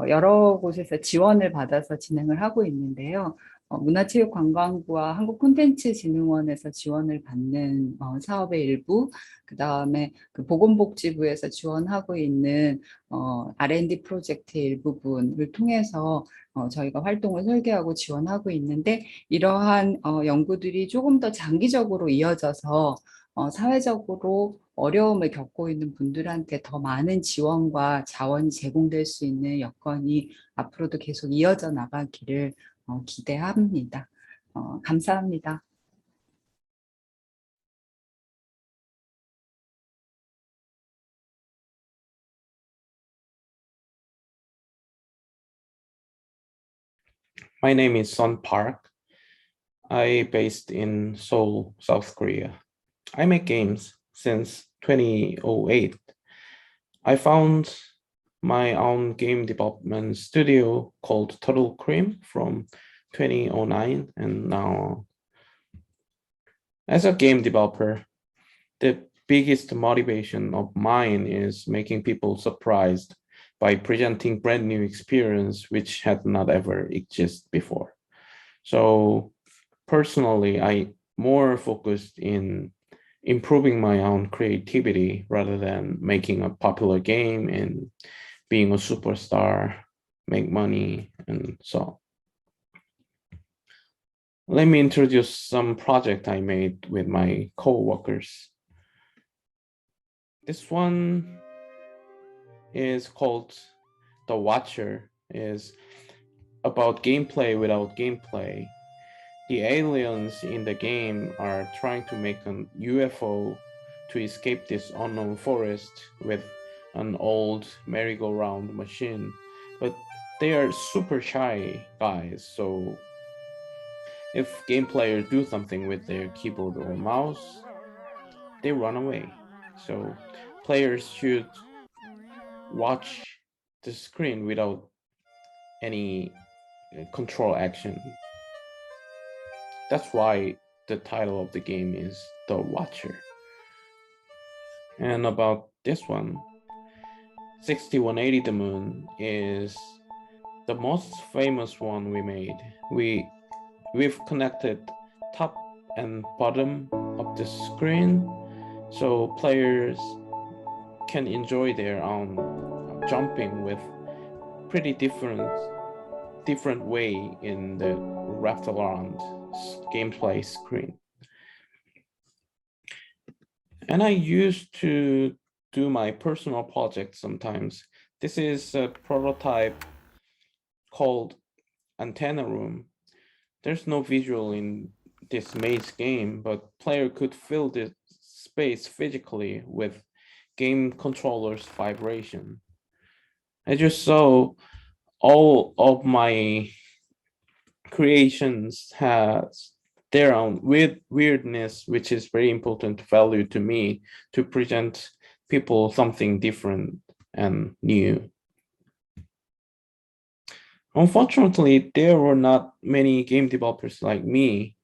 여러 곳에서 지원을 받아서 진행을 하고 있는데요. 문화체육관광부와 한국콘텐츠진흥원에서 지원을 받는 사업의 일부, 그 다음에 그 보건복지부에서 지원하고 있는 R&D 프로젝트의 일부분을 통해서 저희가 활동을 설계하고 지원하고 있는데 이러한 연구들이 조금 더 장기적으로 이어져서 사회적으로 어려움을 겪고 있는 분들한테 더 많은 지원과 자원이 제공될 수 있는 여건이 앞으로도 계속 이어져 나가기를 기대합니다. 감사합니다. My name is Sun Park. I based in Seoul, South Korea. I make games since 2008. I found my own game development studio called Turtle Cream from 2009, and now as a game developer, the biggest motivation of mine is making people surprised by presenting brand new experience which had not ever existed before. So personally, I more focused in improving my own creativity rather than making a popular game and being a superstar, make money, and so. Let me introduce some project I made with my co-workers. This one is called The Watcher, is about gameplay without gameplay. The aliens in the game are trying to make an UFO to escape this unknown forest with an old merry-go-round machine, but they are super shy guys, so if game players do something with their keyboard or mouse, they run away. So players should watch the screen without any control action. That's why the title of the game is The Watcher. And about this one, 6180 The Moon is the most famous one we made. We've connected top and bottom of the screen so players can enjoy their own jumping with pretty different way in the wrapped around gameplay screen. And I used to do my personal project sometimes. This is a prototype called Antenna Room. There's no visual in this maze game, but player could fill the space physically with game controller's vibration. As you saw, all of my creations has their own weirdness, which is very important value to me to present people something different and new. Unfortunately, there were not many game developers like me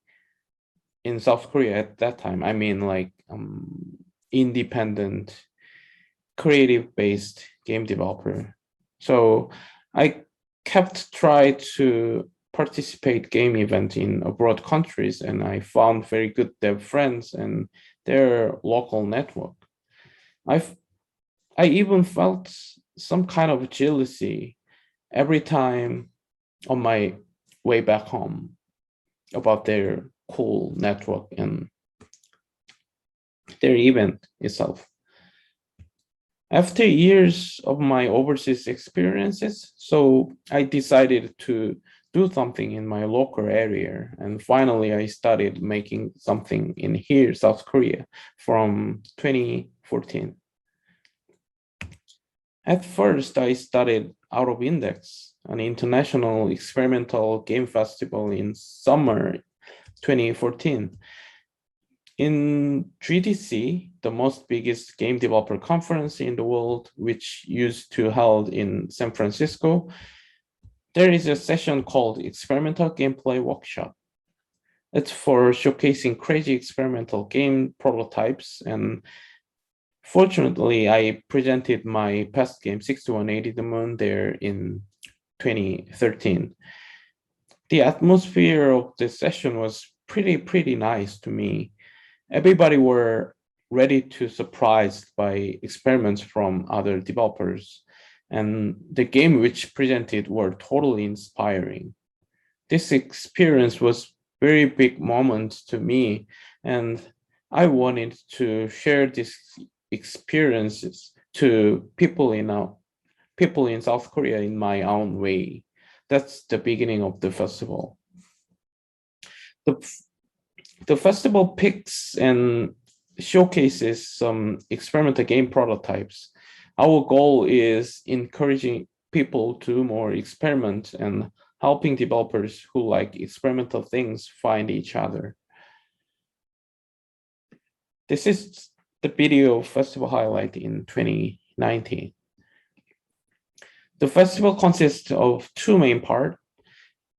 in South Korea at that time. I mean, like independent, creative-based game developer. So I kept trying to participate game event in abroad countries, and I found very good dev friends and their local network. I even felt some kind of jealousy every time on my way back home about their cool network and their event itself. After years of my overseas experiences, so I decided to do something in my local area. And finally, I started making something in here, South Korea, from 2014. At first, I studied Out of Index, an international experimental game festival in summer 2014. In GDC, the most biggest game developer conference in the world, which used to held in San Francisco, there is a session called Experimental Gameplay Workshop. It's for showcasing crazy experimental game prototypes, and fortunately, I presented my past game 6180 The Moon there in 2013. The atmosphere of the session was pretty nice to me. Everybody were ready to surprised by experiments from other developers, and the game which presented were totally inspiring. This experience was very big moment to me, and I wanted to share this experiences to people in South Korea in my own way. That's the beginning of the festival. The festival picks and showcases some experimental game prototypes. Our goal is encouraging people to do more experiment and helping developers who like experimental things find each other. This is the video festival highlight in 2019. The festival consists of two main parts,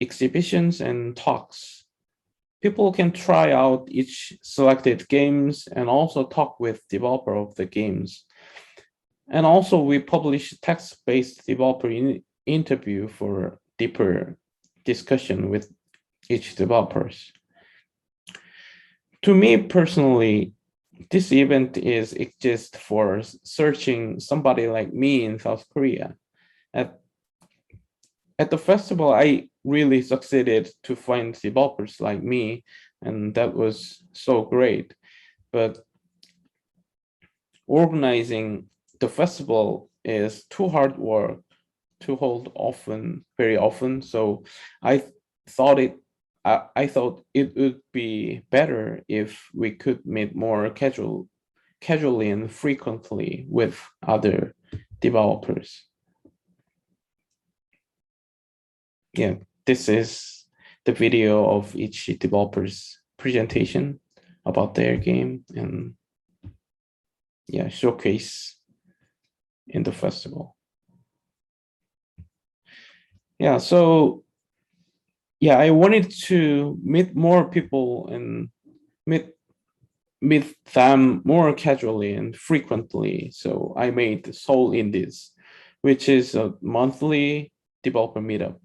exhibitions and talks. People can try out each selected games and also talk with developer of the games. And also we publish text-based developer interview for deeper discussion with each developers. To me personally, this event is just for searching somebody like me in South Korea. At the festival, I really succeeded to find developers like me, and that was so great. But organizing the festival is too hard work to hold very often. So I thought it would be better if we could meet more casually and frequently with other developers. Yeah, this is the video of each developer's presentation about their game and yeah, showcase in the festival. Yeah, so yeah, I wanted to meet more people and meet them more casually and frequently. So I made Seoul Indies, which is a monthly developer meetup.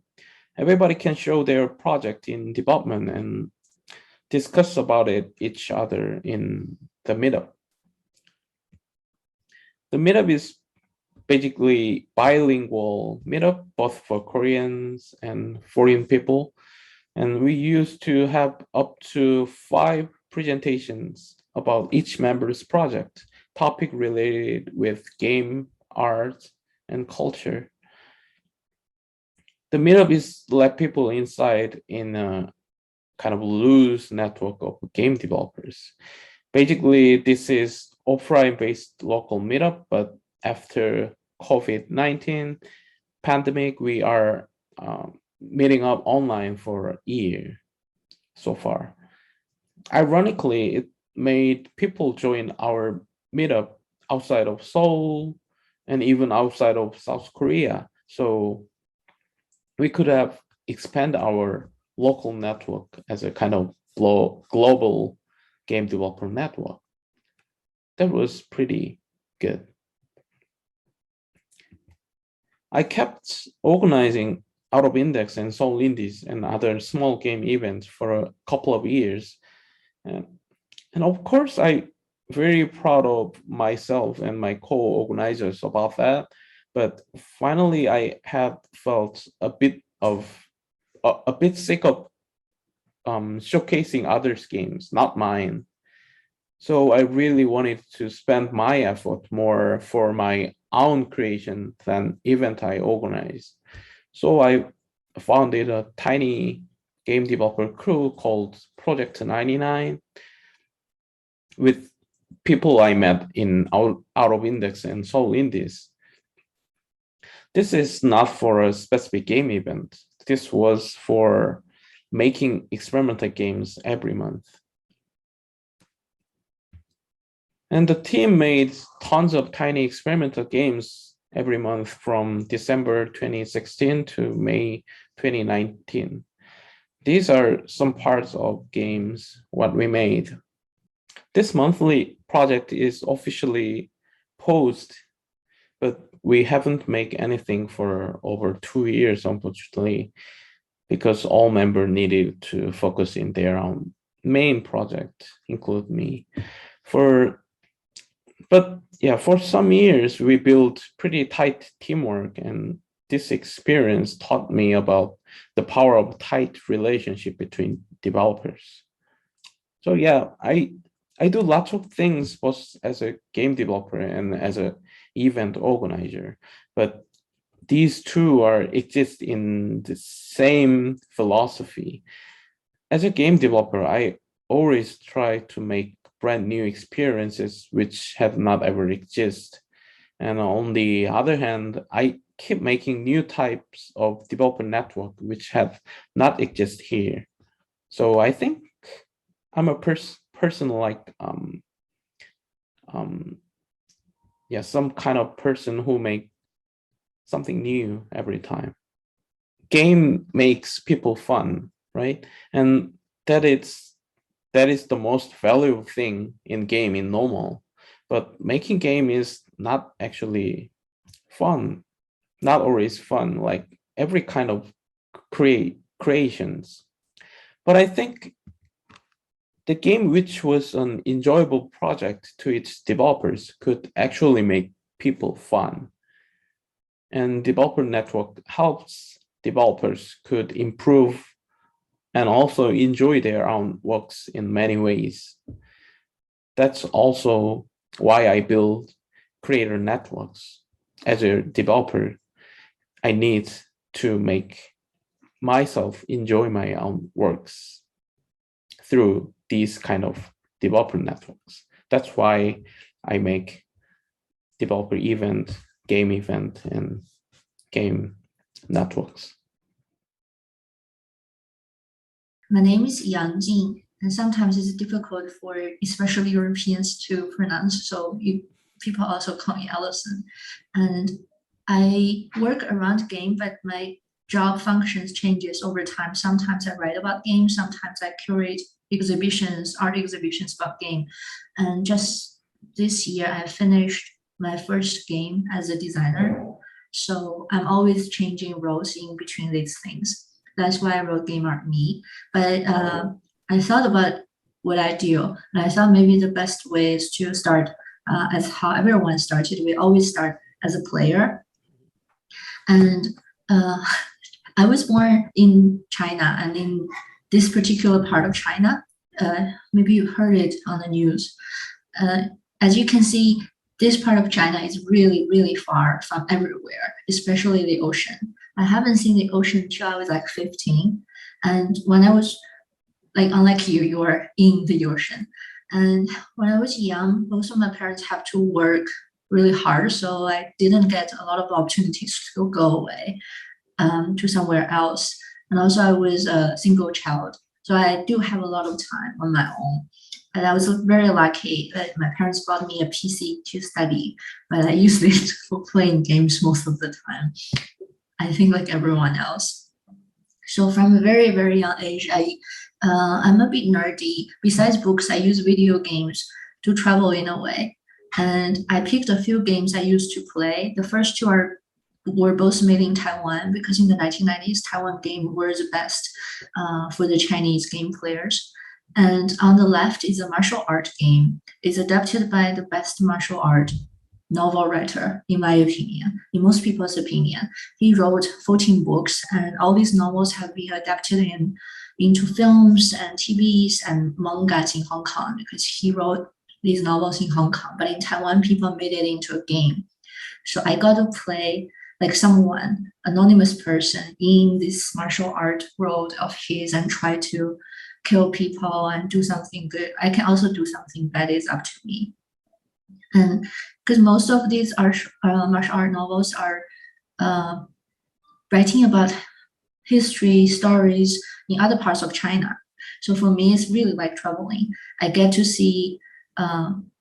Everybody can show their project in development and discuss about it each other in the meetup. The meetup is basically bilingual meetup, both for Koreans and foreign people. And we used to have up to 5 presentations about each member's project, topic related with game, art, and culture. The meetup is let people inside in a kind of loose network of game developers. Basically, this is offline-based local meetup, but after COVID-19 pandemic, we are meeting up online for a year so far. Ironically, it made people join our meetup outside of Seoul and even outside of South Korea. So we could have expanded our local network as a kind of global game developer network. That was pretty good. I kept organizing Out of Index and Seoul Indies and other small game events for a couple of years. And of course, I'm very proud of myself and my co-organizers about that. But finally, I have felt a bit sick of showcasing others' games, not mine. So I really wanted to spend my effort more for my own creation than event I organized. So I founded a tiny game developer crew called Project 99 with people I met in Out of Index and Seoul Indies. This is not for a specific game event. This was for making experimental games every month. And the team made tons of tiny experimental games every month from December 2016 to May 2019. These are some parts of games what we made. This monthly project is officially paused, but we haven't made anything for over 2 years, unfortunately, because all members needed to focus in their own main project, include me. But yeah, for some years, we built pretty tight teamwork, and this experience taught me about the power of tight relationship between developers. So yeah, I do lots of things both as a game developer and as a event organizer, but these two are exist in the same philosophy. As a game developer, I always try to make brand new experiences which have not ever exist. And on the other hand, I keep making new types of developer network which have not exist here. So I think I'm a person like yeah, some kind of person who make something new every time. Game makes people fun, right? And that is the most valuable thing in game in normal. But making game is not actually fun, not always fun, like every kind of creations. But I think the game which was an enjoyable project to its developers could actually make people fun. And developer network helps developers could improve and also enjoy their own works in many ways. That's also why I build creator networks. As a developer, I need to make myself enjoy my own works through these kind of developer networks. That's why I make developer event, and game networks. My name is Yang Jing, and sometimes it's difficult for especially Europeans to pronounce, so people also call me Allison. And I work around game, but my job functions changes over time. Sometimes I write about games, sometimes I curate exhibitions, art exhibitions about game. And just this year, I finished my first game as a designer. So I'm always changing roles in between these things. That's why I wrote Game Art Me. But I thought about what I do, and I thought maybe the best way is to start as how everyone started. We always start as a player. And I was born in China, and in this particular part of China, maybe you heard it on the news. As you can see, this part of China is really, really far from everywhere, especially the ocean. I haven't seen the ocean until I was like 15. And when I was like, unlike you, you were in the ocean. And when I was young, both of my parents have to work really hard. So I didn't get a lot of opportunities to go away to somewhere else. And also I was a single child. So I do have a lot of time on my own. And I was very lucky that my parents bought me a PC to study, but I used it for playing games most of the time. I think like everyone else. So from a very, very young age, I'm a bit nerdy. Besides books, I use video games to travel in a way. And I picked a few games I used to play. The first two were both made in Taiwan because in the 1990s, Taiwan game were the best for the Chinese game players. And on the left is a martial art game. It's adapted by the best martial art novel writer, in my opinion, in most people's opinion. He wrote 14 books, and all these novels have been adapted into films and TVs and mangas in Hong Kong because he wrote these novels in Hong Kong. But in Taiwan, people made it into a game. So I got to play like someone, anonymous person in this martial art world of his and try to kill people and do something good. I can also do something bad, it's up to me. And because most of these martial art novels are writing about history, stories in other parts of China. So for me, it's really like traveling. I get to see,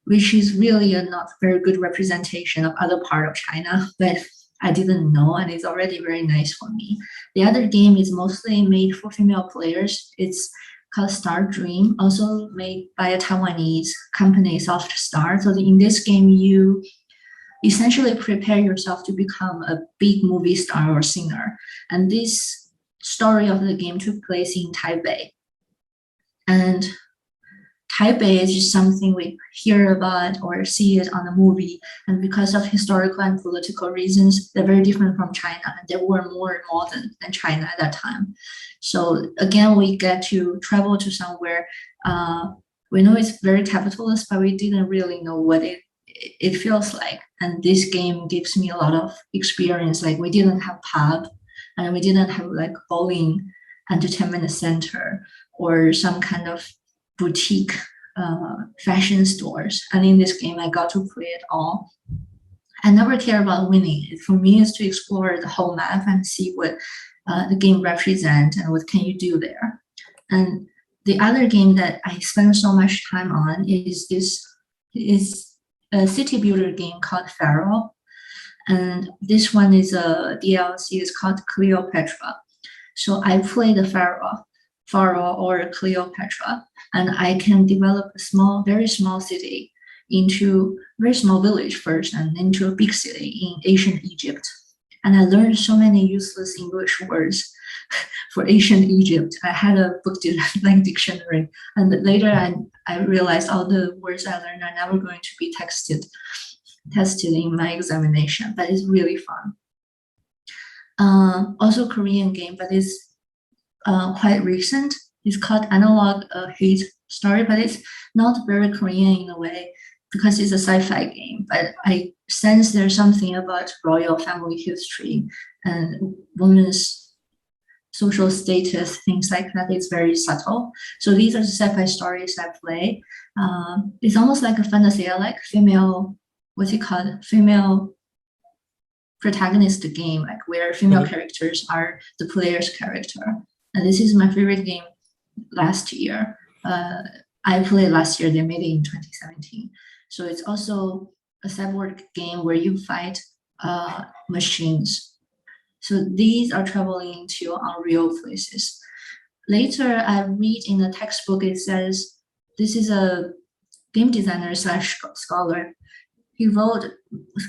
which is really a not very good representation of other part of China, but I didn't know, and it's already very nice for me. The other game is mostly made for female players. It's called Star Dream, also made by a Taiwanese company, Soft Star. So in this game, you essentially prepare yourself to become a big movie star or singer. And this story of the game took place in Taipei. And Taipei is just something we hear about or see it on the movie. And because of historical and political reasons, they're very different from China. And they were more modern than China at that time. So again, we get to travel to somewhere we know it's very capitalist, but we didn't really know what it feels like. And this game gives me a lot of experience. Like we didn't have pub, and we didn't have like bowling entertainment center or some kind of boutique fashion stores. And in this game, I got to play it all. I never care about winning. For me, it's to explore the whole map and see what the game represents and what can you do there. And the other game that I spend so much time on is a city builder game called Pharaoh. And this one is a DLC, it's called Cleopatra. So I play the Pharaoh or Cleopatra, and I can develop a small, very small city into very small village first and into a big city in ancient Egypt. And I learned so many useless English words for ancient Egypt. I had a book like dictionary, and later I realized all the words I learned are never going to be tested in my examination, but it's really fun. Also Korean game, but it's quite recent. It's called Analog Hate Story, but it's not very Korean in a way because it's a sci-fi game. But I sense there's something about royal family history and women's social status, things like that. It's very subtle. So these are the sci-fi stories I play. It's almost like a fantasy. I like female, what's it called? Female protagonist game, like where female characters are the player's character. And this is my favorite game last year. I played last year, they made it in 2017. So it's also a cyborg game where you fight machines. So these are traveling to unreal places. Later, I read in the textbook, it says, this is a game designer / scholar. He wrote,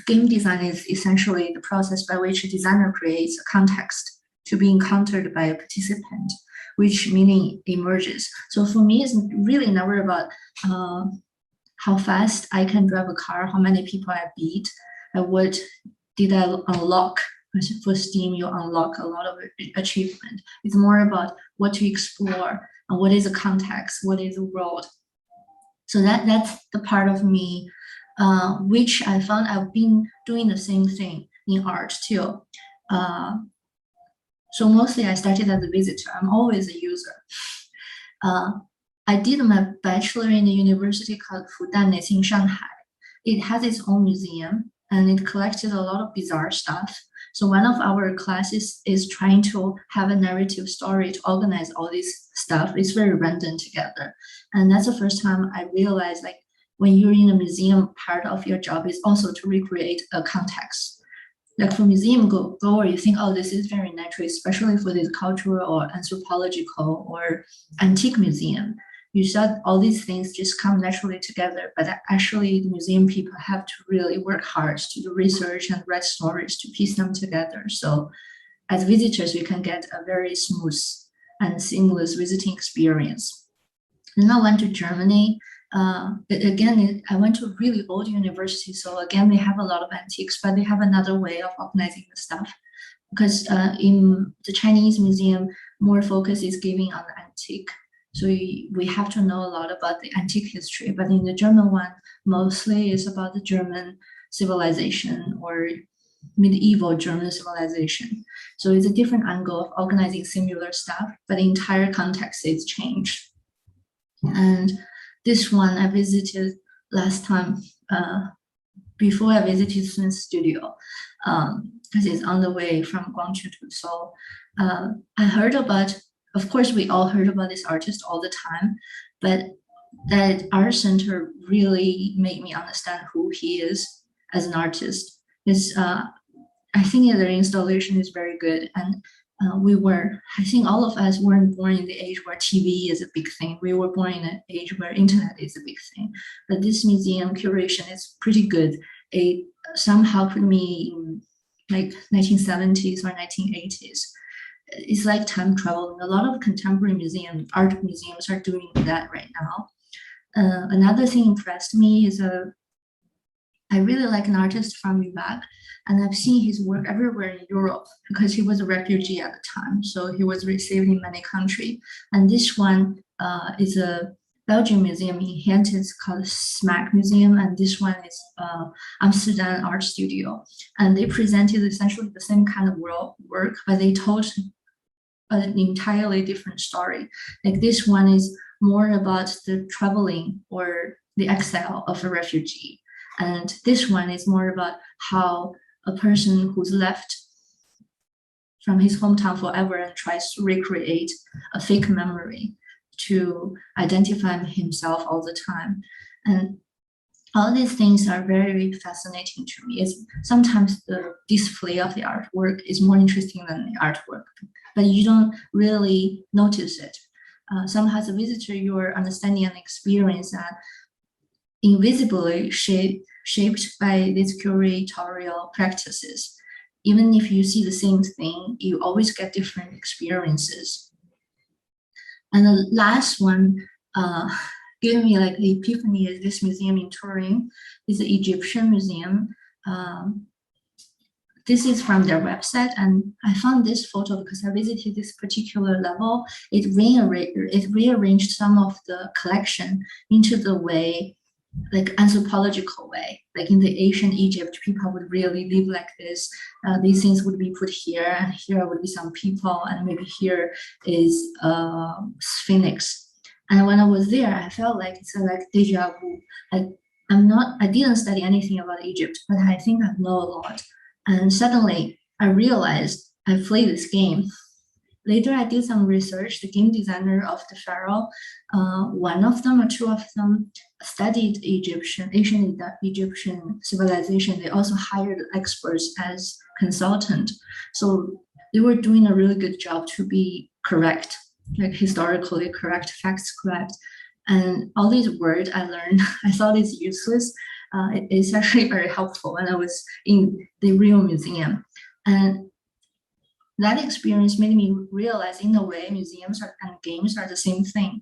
game design is essentially the process by which a designer creates a context to be encountered by a participant, which meaning emerges. So for me, it's really never about how fast I can drive a car, how many people I beat, and what did I unlock. For Steam, you unlock a lot of achievement. It's more about what to explore and what is the context, what is the world. So that's the part of me, which I found I've been doing the same thing in art too. So mostly I started as a visitor. I'm always a user. I did my bachelor in a university called Fudan in Shanghai. It has its own museum and it collected a lot of bizarre stuff. So one of our classes is trying to have a narrative story to organize all this stuff. It's very random together. And that's the first time I realized, like, when you're in a museum, part of your job is also to recreate a context. Like for museum goer, you think, oh, this is very natural, especially for this cultural or anthropological or antique museum. You thought all these things just come naturally together, but actually the museum people have to really work hard to do research and write stories to piece them together. So as visitors, we can get a very smooth and seamless visiting experience. Then I went to Germany. Again, I went to a really old university. So again, they have a lot of antiques, but they have another way of organizing the stuff. Because in the Chinese museum, more focus is given on the antique. So we have to know a lot about the antique history, but in the German one, mostly it's about the German civilization or medieval German civilization. So it's a different angle of organizing similar stuff, but the entire context is changed. And this one I visited last time, before I visited Sun Studio, because it's on the way from Guangzhou to Seoul. I heard about, of course, we all heard about this artist all the time, but that art center really made me understand who he is as an artist. I think their installation is very good. And I think all of us weren't born in the age where TV is a big thing. We were born in an age where internet is a big thing. But this museum curation is pretty good. It somehow put me in like 1970s or 1980s. It's like time travel. A lot of contemporary art museums are doing that right now. Another thing impressed me is I really like an artist from Iraq, and I've seen his work everywhere in Europe because he was a refugee at the time. So he was received in many countries. And this one is a Belgium museum in Ghent is called SMAC Museum, and this one is Amsterdam Art Studio. And they presented essentially the same kind of work, but they told an entirely different story. Like this one is more about the traveling or the exile of a refugee. And this one is more about how a person who's left from his hometown forever and tries to recreate a fake memory to identify himself all the time. And all these things are very fascinating to me. It's sometimes the display of the artwork is more interesting than the artwork, but you don't really notice it. Sometimes as a visitor, your understanding and experience are invisibly shaped by these curatorial practices. Even if you see the same thing, you always get different experiences. And the last one gave me like the epiphany is this museum in Turin. It's the Egyptian museum. This is from their website, and I found this photo because I visited this particular level. It rearranged some of the collection into the way, like anthropological way. Like in the ancient Egypt, people would really live like this. These things would be put here, and here would be some people, and maybe here is Sphinx. And when I was there, I felt like it's like deja vu. I didn't study anything about Egypt, but I think I know a lot. And suddenly I realized I played this game. Later, I did some research. The game designer of the Pharaoh, one of them or two of them studied ancient Egyptian civilization. They also hired experts as consultant. So they were doing a really good job to be correct, like historically correct, facts correct. And all these words I learned, I thought it's useless. It's actually very helpful when I was in the real museum. And that experience made me realize in a way museums and games are the same thing.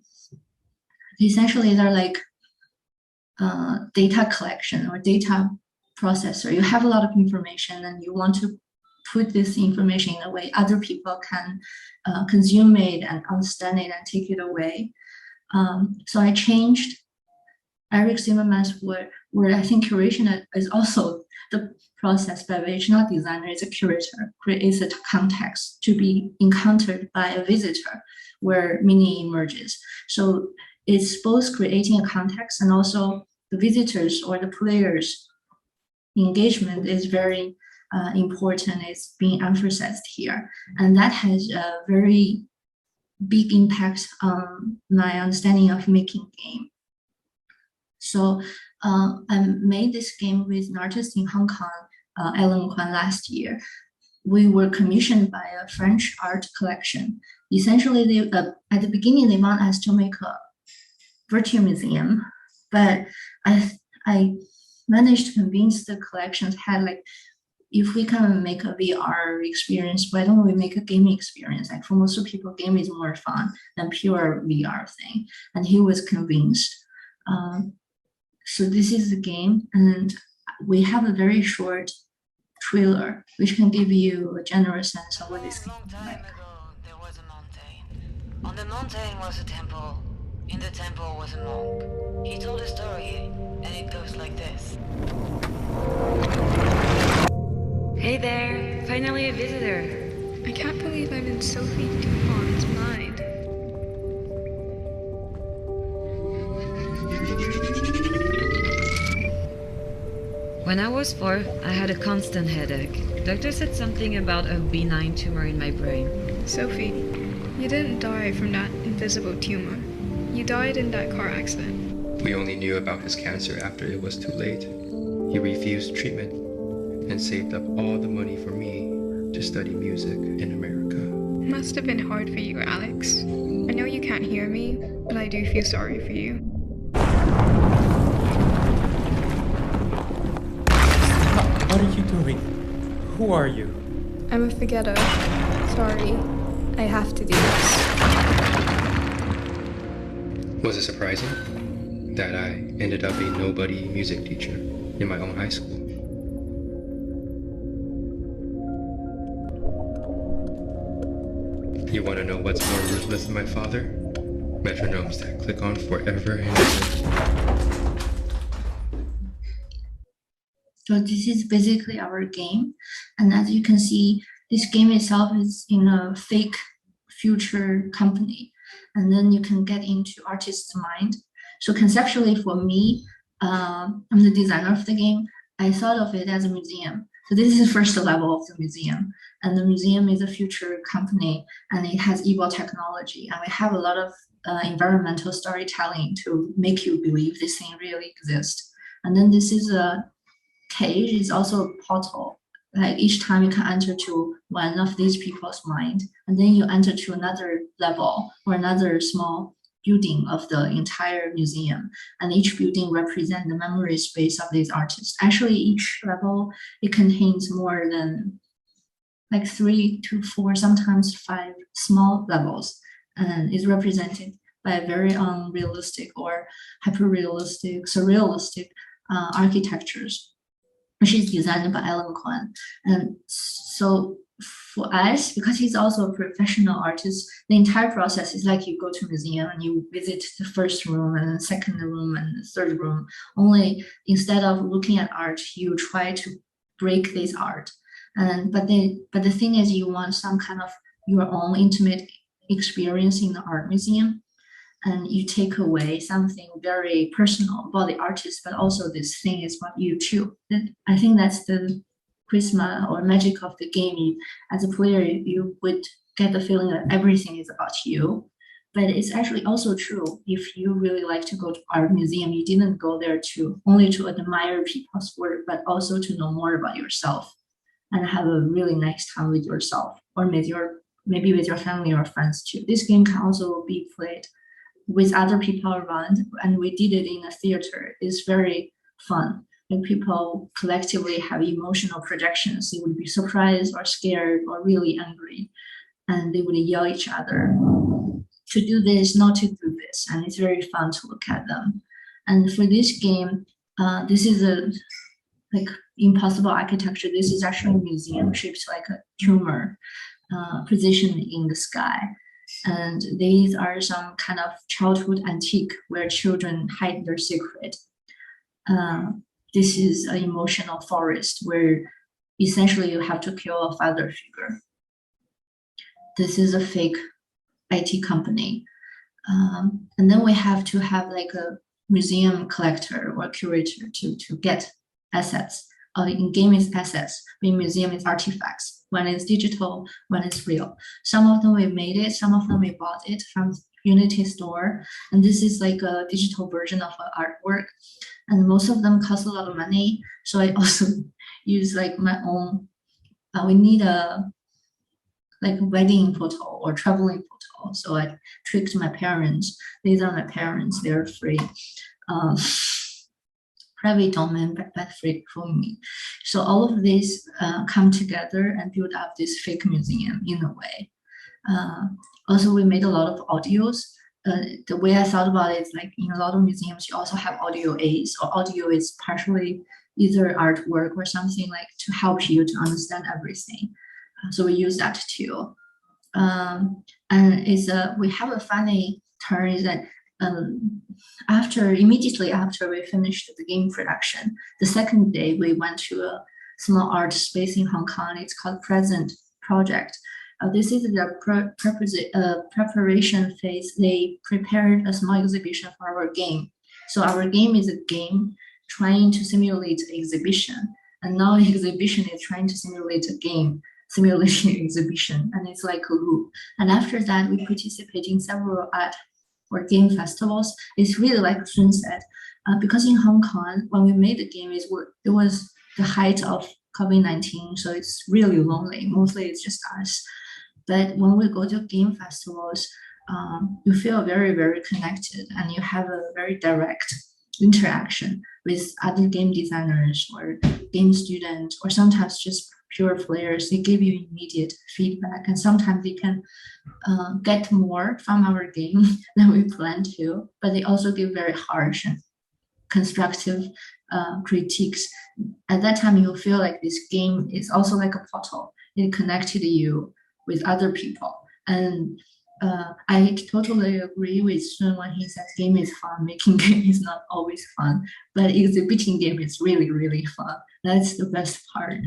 Essentially, they're like data collection or data processor. You have a lot of information and you want to put this information in a way other people can consume it and understand it and take it away. So I changed Eric Zimmerman's word, where I think curation is also the process by which not designer is a curator creates a context to be encountered by a visitor where meaning emerges. So it's both creating a context and also the visitors or the players engagement is very important. It's being emphasized here. And that has a very big impact on my understanding of making game. So I made this game with an artist in Hong Kong, Alan Kwan, last year. We were commissioned by a French art collection. Essentially, they, at the beginning, they want us to make a virtual museum, but I managed to convince the collections had like, if we can make a VR experience, why don't we make a gaming experience? Like for most people, game is more fun than pure VR thing. And he was convinced. So this is the game, and we have a very short trailer, which can give you a general sense of what this game is like. There was a mountain. On the mountain was a temple. In the temple was a monk. He told a story, and it goes like this. Hey there, finally a visitor. I can't believe I'm in Sophie Dupont's mind. When I was 4, I had a constant headache. Doctor said something about a benign tumor in my brain. Sophie, you didn't die from that invisible tumor. You died in that car accident. We only knew about his cancer after it was too late. He refused treatment and saved up all the money for me to study music in America. Must have been hard for you, Alex. I know you can't hear me, but I do feel sorry for you. What are you doing? Who are you? I'm a forgetter. Sorry. I have to do this. Was it surprising that I ended up a nobody music teacher in my own high school? You want to know what's more ruthless than my father? metronomes that click on forever and ever. So this is basically our game. And as you can see, this game itself is in a fake future company. And then you can get into artist's mind. So conceptually for me, I'm the designer of the game. I thought of it as a museum. So this is the first level of the museum. And the museum is a future company and it has evil technology. And we have a lot of environmental storytelling to make you believe this thing really exists. And then this is a cage, is also a portal. Like each time you can enter to one of these people's mind, and then you enter to another level or another small building of the entire museum. And each building represents the memory space of these artists. Actually, each level, it contains more than like 3 to 4, sometimes 5 small levels, and is represented by very unrealistic or hyper-realistic, surrealistic architectures, which is designed by Alan Kwan. And so for us, because he's also a professional artist, the entire process is like you go to a museum and you visit the first room and the second room and the third room. Only instead of looking at art, you try to break this art. But the thing is, you want some kind of your own intimate experience in the art museum, and you take away something very personal about the artist, but also this thing is about you too. I think that's the charisma or magic of the game. As a player, you would get the feeling that everything is about you. But it's actually also true. If you really like to go to art museum, you didn't go there only to admire people's work, but also to know more about yourself and have a really nice time with yourself, or maybe with your family or friends too. This game can also be played with other people around, and we did it in a theater. It's very fun. When people collectively have emotional projections, they would be surprised or scared or really angry, and they would yell at each other to do this, not to do this, and it's very fun to look at them. And for this game, this is a like impossible architecture. This is actually a museum shaped like a tumor, positioned in the sky. And these are some kind of childhood antique where children hide their secret. This is an emotional forest where essentially you have to kill a father figure. This is a fake IT company. And then we have to have like a museum collector or curator to get assets. In game is assets, in museum is artifacts. One is digital, one is real. Some of them we made it, some of them we bought it from Unity store. And this is like a digital version of an artwork. And most of them cost a lot of money. So I also use like my own, we need a like wedding photo or traveling photo. So I tricked my parents. These are my parents, they're free. Private domain, but free for me. So all of these come together and build up this fake museum in a way. Also, we made a lot of audios. The way I thought about it is like in a lot of museums, you also have audio aids, or audio is partially either artwork or something like to help you to understand everything. So we use that too. And we have a funny turn is that immediately after we finished the game production, the second day we went to a small art space in Hong Kong. It's called Present Project. This is the preparation phase. They prepared a small exhibition for our game. So our game is a game trying to simulate exhibition, and now the exhibition is trying to simulate a game simulation exhibition, and it's like a loop. And after that, we participate in several art or game festivals. It's really like Sun said, because in Hong Kong, when we made the game, it was the height of COVID-19, so it's really lonely. Mostly it's just us. But when we go to game festivals, you feel very, very connected, and you have a very direct interaction with other game designers or game students, or sometimes just pure players. They give you immediate feedback, and sometimes they can get more from our game than we plan to, but they also give very harsh and constructive critiques. At that time, you feel like this game is also like a portal. It connected you with other people. And I totally agree with Sun when he says game is fun. Making game is not always fun, but exhibiting game is really, really fun. That's the best part.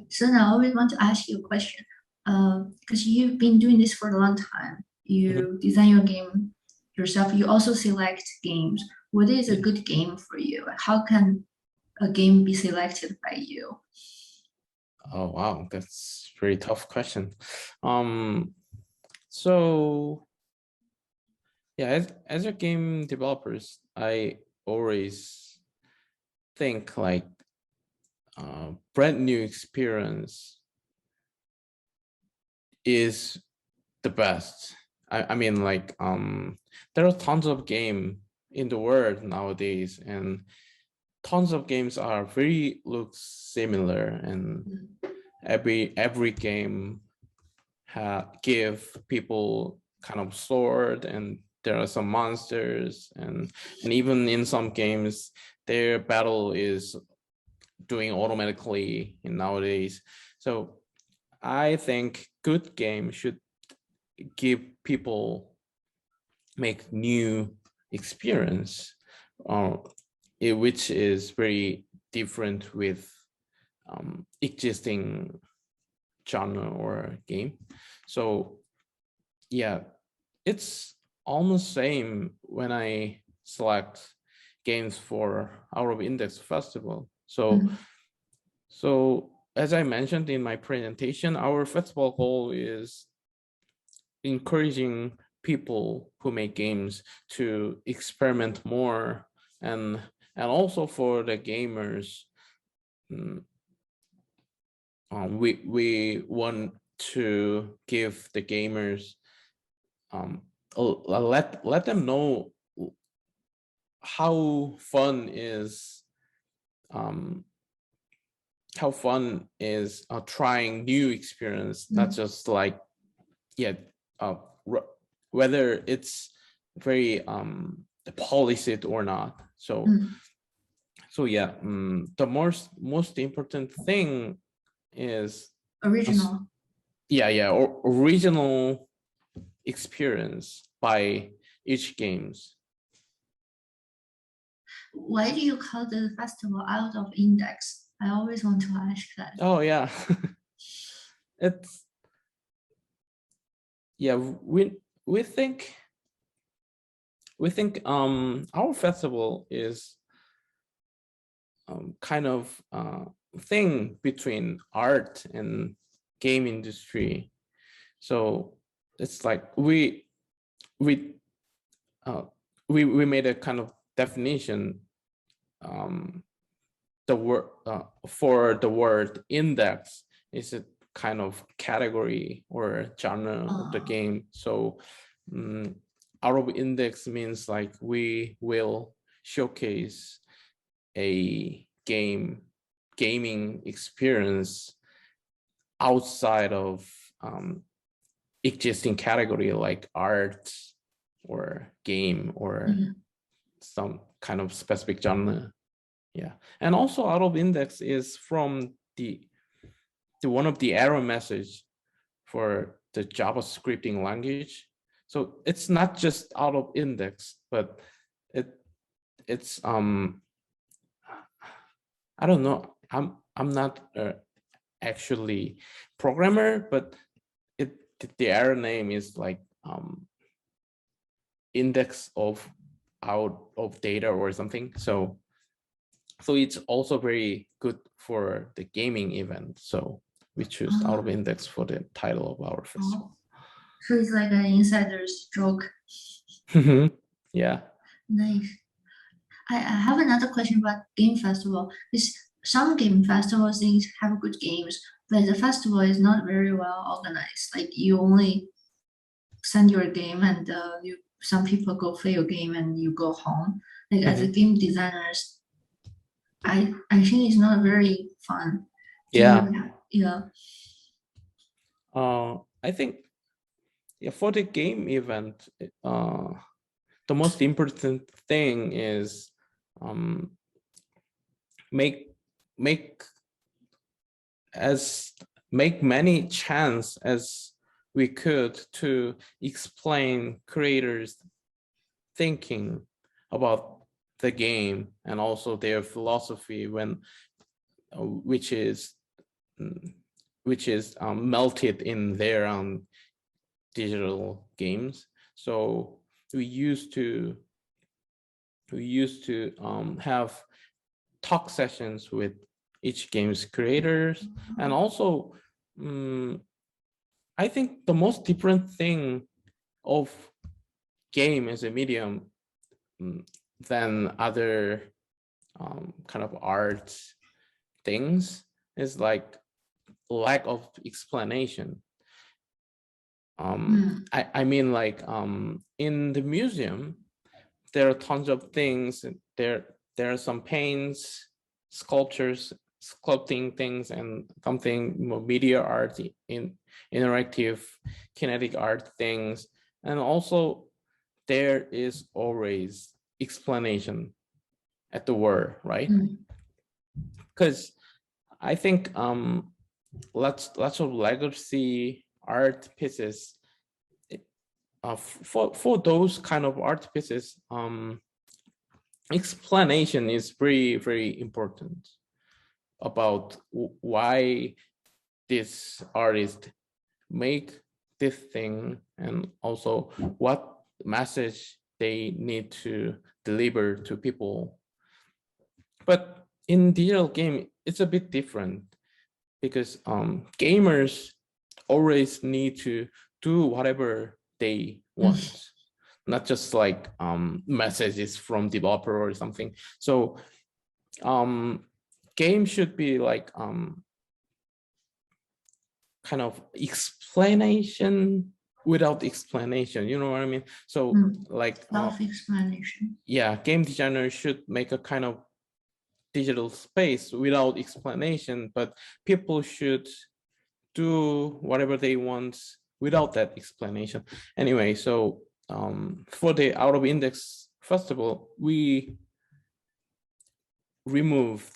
So now I always want to ask you a question. Because you've been doing this for a long time. You design your game yourself. You also select games. What is a good game for you? How can a game be selected by you? Oh wow, that's a very tough question. So yeah, as a game developers, I always think like brand new experience is the best. I mean, like there are tons of game in the world nowadays, and tons of games are very look similar, and every game give people kind of sword, and there are some monsters, and even in some games their battle is doing automatically in nowadays. So I think good game should give people make new experience, which is very different with existing genre or game. So yeah, it's almost same when I select games for Out of Index Festival. So as I mentioned in my presentation, our festival goal is encouraging people who make games to experiment more, and also for the gamers, we want to give the gamers let them know how fun is trying new experience, not just like whether it's very polished or not. So yeah, the most important thing is Original. original experience by each games. Why do you call the festival Out of Index? I always want to ask that. Oh yeah. We think our festival is kind of thing between art and game industry. So it's like we made a kind of definition, the word for the word index is a kind of category or genre of the game. So Out of Index means like we will showcase a gaming experience outside of existing category like art or game or some kind of specific genre. Yeah, and also Out of Index is from the one of the error message for the JavaScripting language. So it's not just Out of Index, but it's I don't know. I'm not actually programmer, but the error name is like index of out of data or something. So it's also very good for the gaming event. So we choose Out of Index for the title of our festival. So it's like an insider's joke. Yeah. Nice. I have another question about game festival. Some game festivals things have good games, but the festival is not very well organized. Like you only send your game and some people go play your game and you go home. Like as a game designers, I think it's not very fun. Yeah. I think for the game event, the most important thing is make make many chance as we could to explain creators' thinking about the game and also their philosophy which is melted in their digital games. So we used to have talk sessions with each game's creators, and also I think the most different thing of game as a medium than other kind of art things is like lack of explanation. I mean, like in the museum, there are tons of things. There are some paints, sculptures, sculpting things, and something more media art, in interactive kinetic art things, and also there is always explanation at the word, right? Because I think lots of legacy art pieces, for those kind of art pieces, explanation is very, very important about why this artist make this thing, and also what message they need to deliver to people. But in digital game, it's a bit different, because gamers always need to do whatever they want, not just like messages from developer or something. So game should be like kind of explanation without explanation, you know what I mean? So like Self-explanation. yeah, game designer should make a kind of digital space without explanation, but people should do whatever they want without that explanation. Anyway, so for the Out of Index Festival, we removed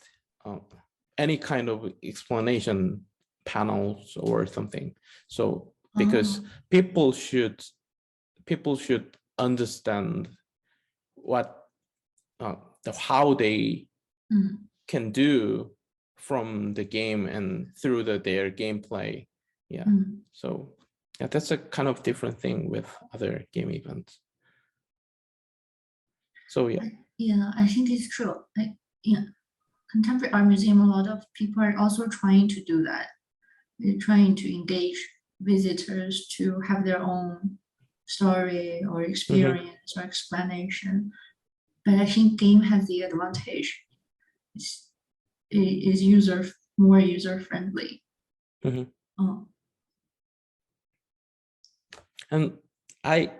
any kind of explanation panels or something. So because people should understand what how they can do from the game and through their gameplay. Yeah. So yeah, that's a kind of different thing with other game events. So yeah. Yeah, I think it's true. Contemporary art museum, a lot of people are also trying to do that. They're trying to engage visitors to have their own story or experience or explanation. But I think game has the advantage. It is more user friendly. And I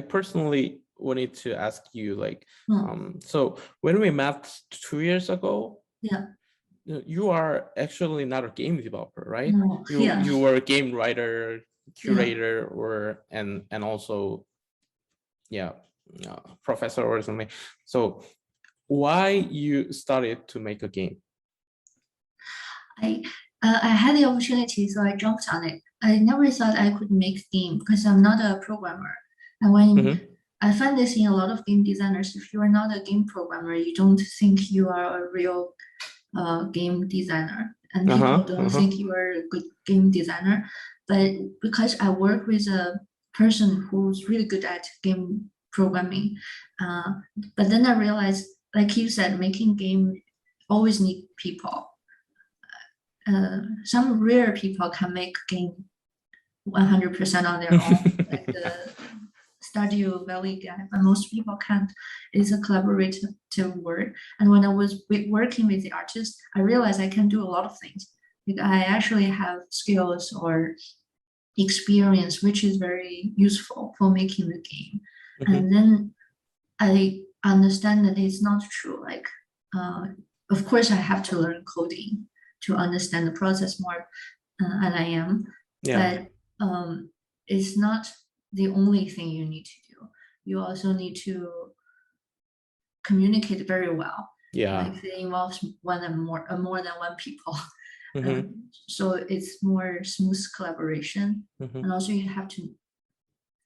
personally wanted to ask you, like, so when we met 2 years ago, you are actually not a game developer, right? No, you were a game writer, curator, or and also professor or something. So why you started to make a game? I had the opportunity, so I jumped on it. I never thought I could make a game because I'm not a programmer. And when I find this in a lot of game designers, if you are not a game programmer, you don't think you are a real game designer, and people don't think you are a good game designer. But because I work with a person who's really good at game programming, but then I realized, like you said, making game always need people. Some rare people can make game 100% on their own, like the Stardew Valley guy, but most people can't. It's a collaborative work. And when I was working with the artist, I realized I can do a lot of things. Like I actually have skills or experience, which is very useful for making the game. And then I understand that it's not true. Like, of course, I have to learn coding to understand the process more, and I am. But it's not the only thing you need to do. You also need to communicate very well. Like it involves more than one people. Mhm, So it's more smooth collaboration. mhm, And also you have to,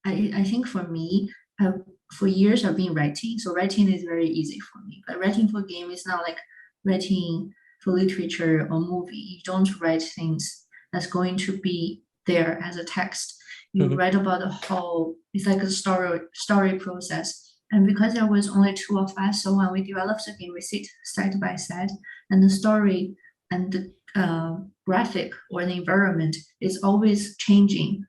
I think for me, for years I've been writing, so writing is very easy for me. But writing for game is not like writing for literature or movie. You don't write things that's going to be there as a text. You Mhm. write about the whole, it's like a story process. And because there was only two of us, so when we developed the game, we sit side by side, and the story and the graphic or the environment is always changing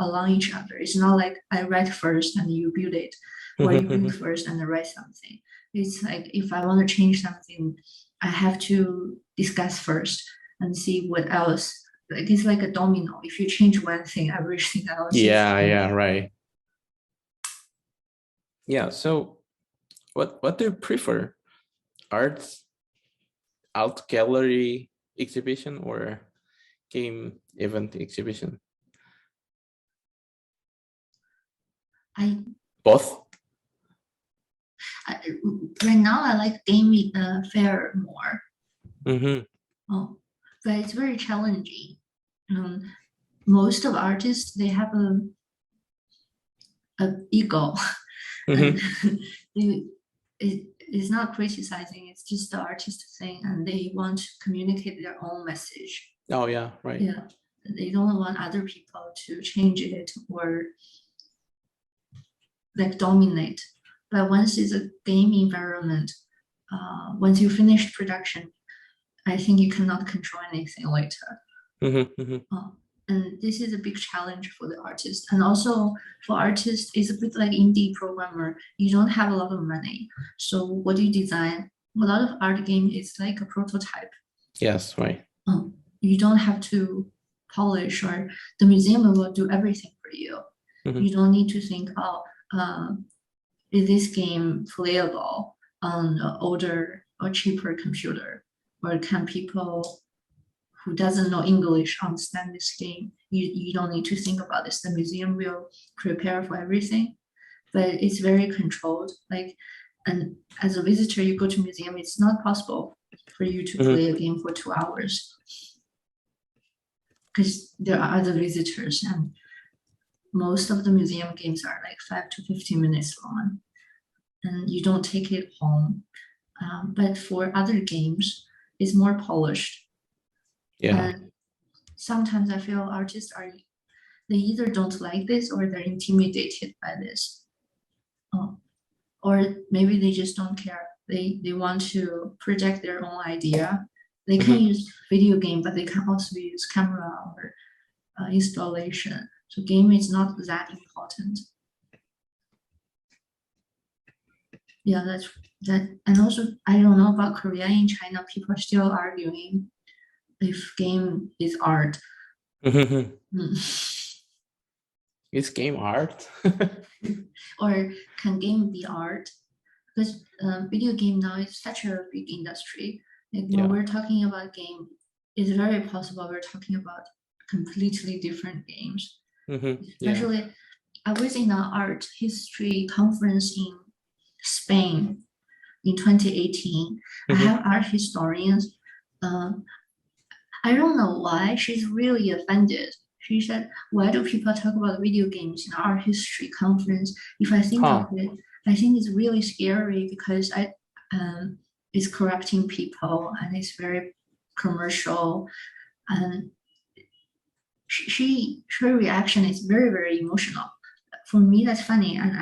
along each other. It's not like I write first and you build it, or you build first and I write something. It's like if I want to change something, I have to discuss first and see what else. Like it's like a domino. If you change one thing, everything else is Yeah, yeah, changing. right. Yeah, so what do you prefer? Arts, art gallery exhibition, or game event exhibition? I, Both? I right now I like game fair more. Mm-hmm. Oh, but it's very challenging. Most of artists they have a ego, and it's not criticizing. It's just the artist thing, and they want to communicate their own message. Oh yeah, right. Yeah, they don't want other people to change it or like dominate. But once it's a game environment, once you finish production, I think you cannot control anything later. And this is a big challenge for the artist. And also for artists, it's a bit like indie programmer. You don't have a lot of money. So what do you design? A lot of art game is like a prototype. Yes, right. You don't have to polish, or the museum will do everything for you. You don't need to think, oh, is this game playable on an older or cheaper computer? Or can people who doesn't know English understand this game? You don't need to think about this. The museum will prepare for everything, but it's very controlled. Like, and as a visitor, you go to museum, it's not possible for you to play a game for 2 hours because there are other visitors, and most of the museum games are like 5 to 15 minutes long, and you don't take it home. But for other games, it's more polished. Yeah. And sometimes I feel artists they either don't like this or they're intimidated by this. Or maybe they just don't care. They want to project their own idea. They can use video game, but they can also use camera or installation. So game is not that important. Yeah, that's that. And also, I don't know about Korea. In China, people are still arguing if game is art. Is game art? Or can game be art? Because video game now is such a big industry. Like when we're talking about game, it's very possible we're talking about completely different games. Especially, I was in an art history conference in Spain in 2018. I have art historians. I don't know why she's really offended. She said, "Why do people talk about video games in art history conference?" If I think of it, I think it's really scary because it's corrupting people and it's very commercial. And her reaction is very, very emotional. For me, that's funny. And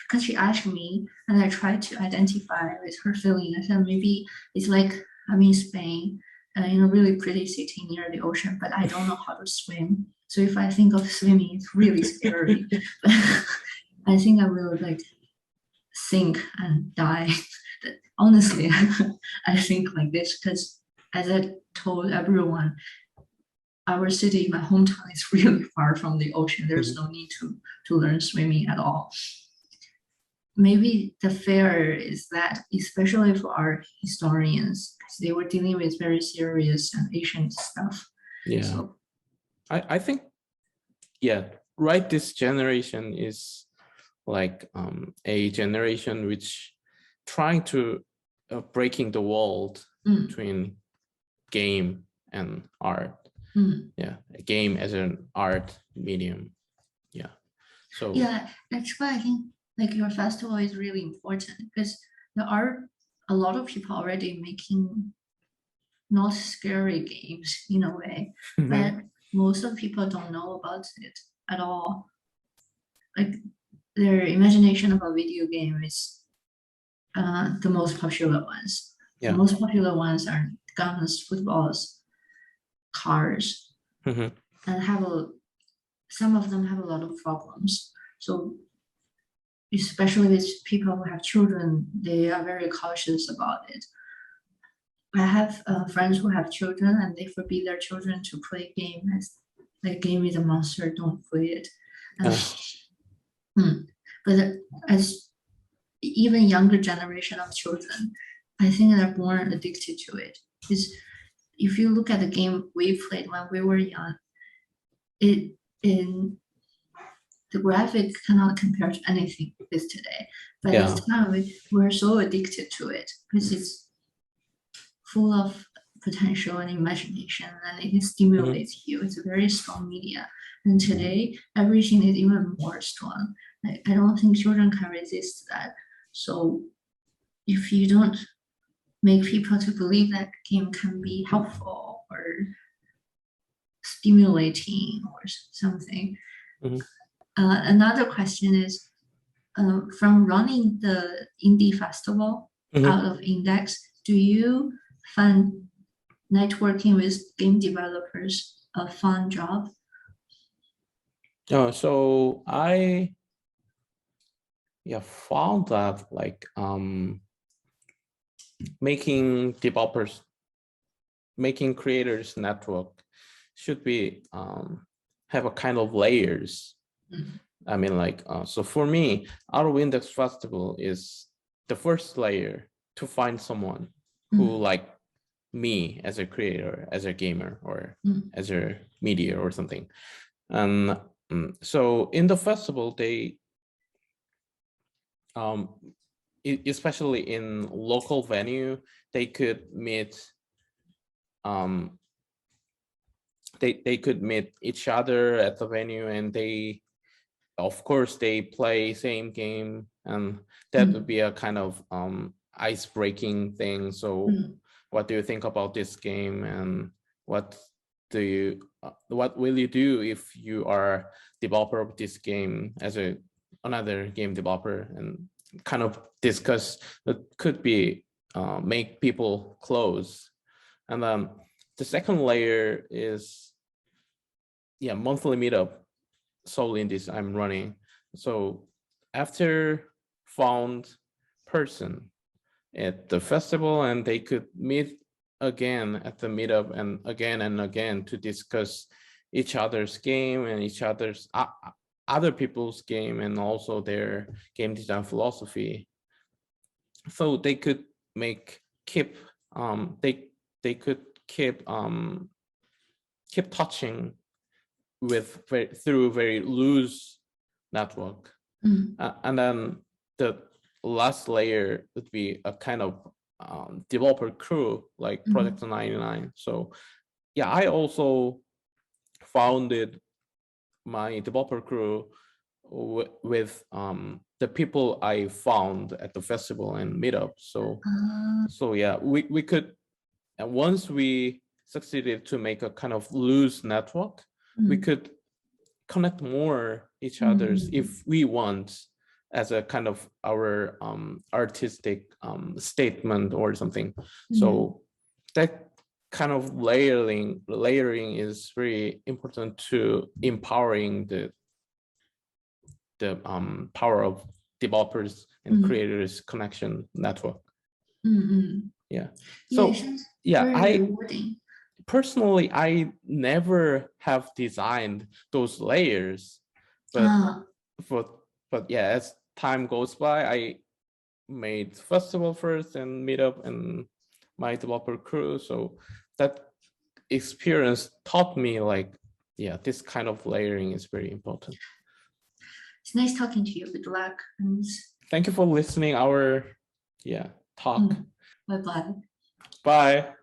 because she asked me, and I tried to identify with her feeling. I said, maybe it's like I'm in Spain, in a really pretty city near the ocean, but I don't know how to swim. So if I think of swimming, it's really scary. I think I will like sink and die. Honestly, I think like this because as I told everyone, our city, my hometown, is really far from the ocean. There's no need to learn swimming at all. Maybe the fear is that, especially for art historians, because they were dealing with very serious and ancient stuff. Yeah. So, I think, right, this generation is like a generation which trying to breaking the wall between game and art. Mm. Yeah, a game as an art medium. Yeah. So Yeah, that's why I think like your festival is really important because there are a lot of people already making not scary games in a way, but most of people don't know about it at all. Like their imagination about video game is the most popular ones. Yeah. The most popular ones are guns, footballs, cars, Mhm. and some of them have a lot of problems. So especially with people who have children, they are very cautious about it. I have friends who have children and they forbid their children to play game as the game is a monster, don't play it. And, but as even younger generation of children, I think they're born addicted to it. Is if you look at the game we played when we were young, the graphic cannot compare to anything with today. But Yeah. at the time, we're so addicted to it because it's full of potential and imagination, and it stimulates you. It's a very strong media. And today, everything is even more strong. I don't think children can resist that. So if you don't make people to believe that game can be helpful or stimulating or something. Mhm. Another question is, from running the indie festival Mhm. out of Index, do you find networking with game developers a fun job? So I found that like making creators network should be have a kind of layers. I mean, like so for me, Out of Index Festival is the first layer to find someone who like me as a creator, as a gamer, or as a media or something. And so in the festival, they especially in local venue, they could meet they could meet each other at the venue, and they of course they play same game, and that would be a kind of ice-breaking thing. So what do you think about this game, and what will you do if you are developer of this game as another game developer, and kind of discuss that could be make people close. And then the second layer is monthly meetup. Solely in this I'm running. So after found person at the festival, and they could meet again at the meetup and again to discuss each other's game and each other's other people's game, and also their game design philosophy. So they could keep touching through very loose network. And then the last layer would be a kind of developer crew like Project 99. So I also founded my developer crew with the people I found at the festival and meetup. So we could, and once we succeeded to make a kind of loose network, we could connect more each others if we want, as a kind of our artistic statement or something. So that kind of layering is very important to empowering the power of developers and creators connection network. So very rewarding. Personally, I never have designed those layers, but as time goes by, I made festival first and meetup and my developer crew. So that experience taught me like, this kind of layering is very important. It's nice talking to you. Good luck. Thank you for listening our talk. Bye-bye. Bye.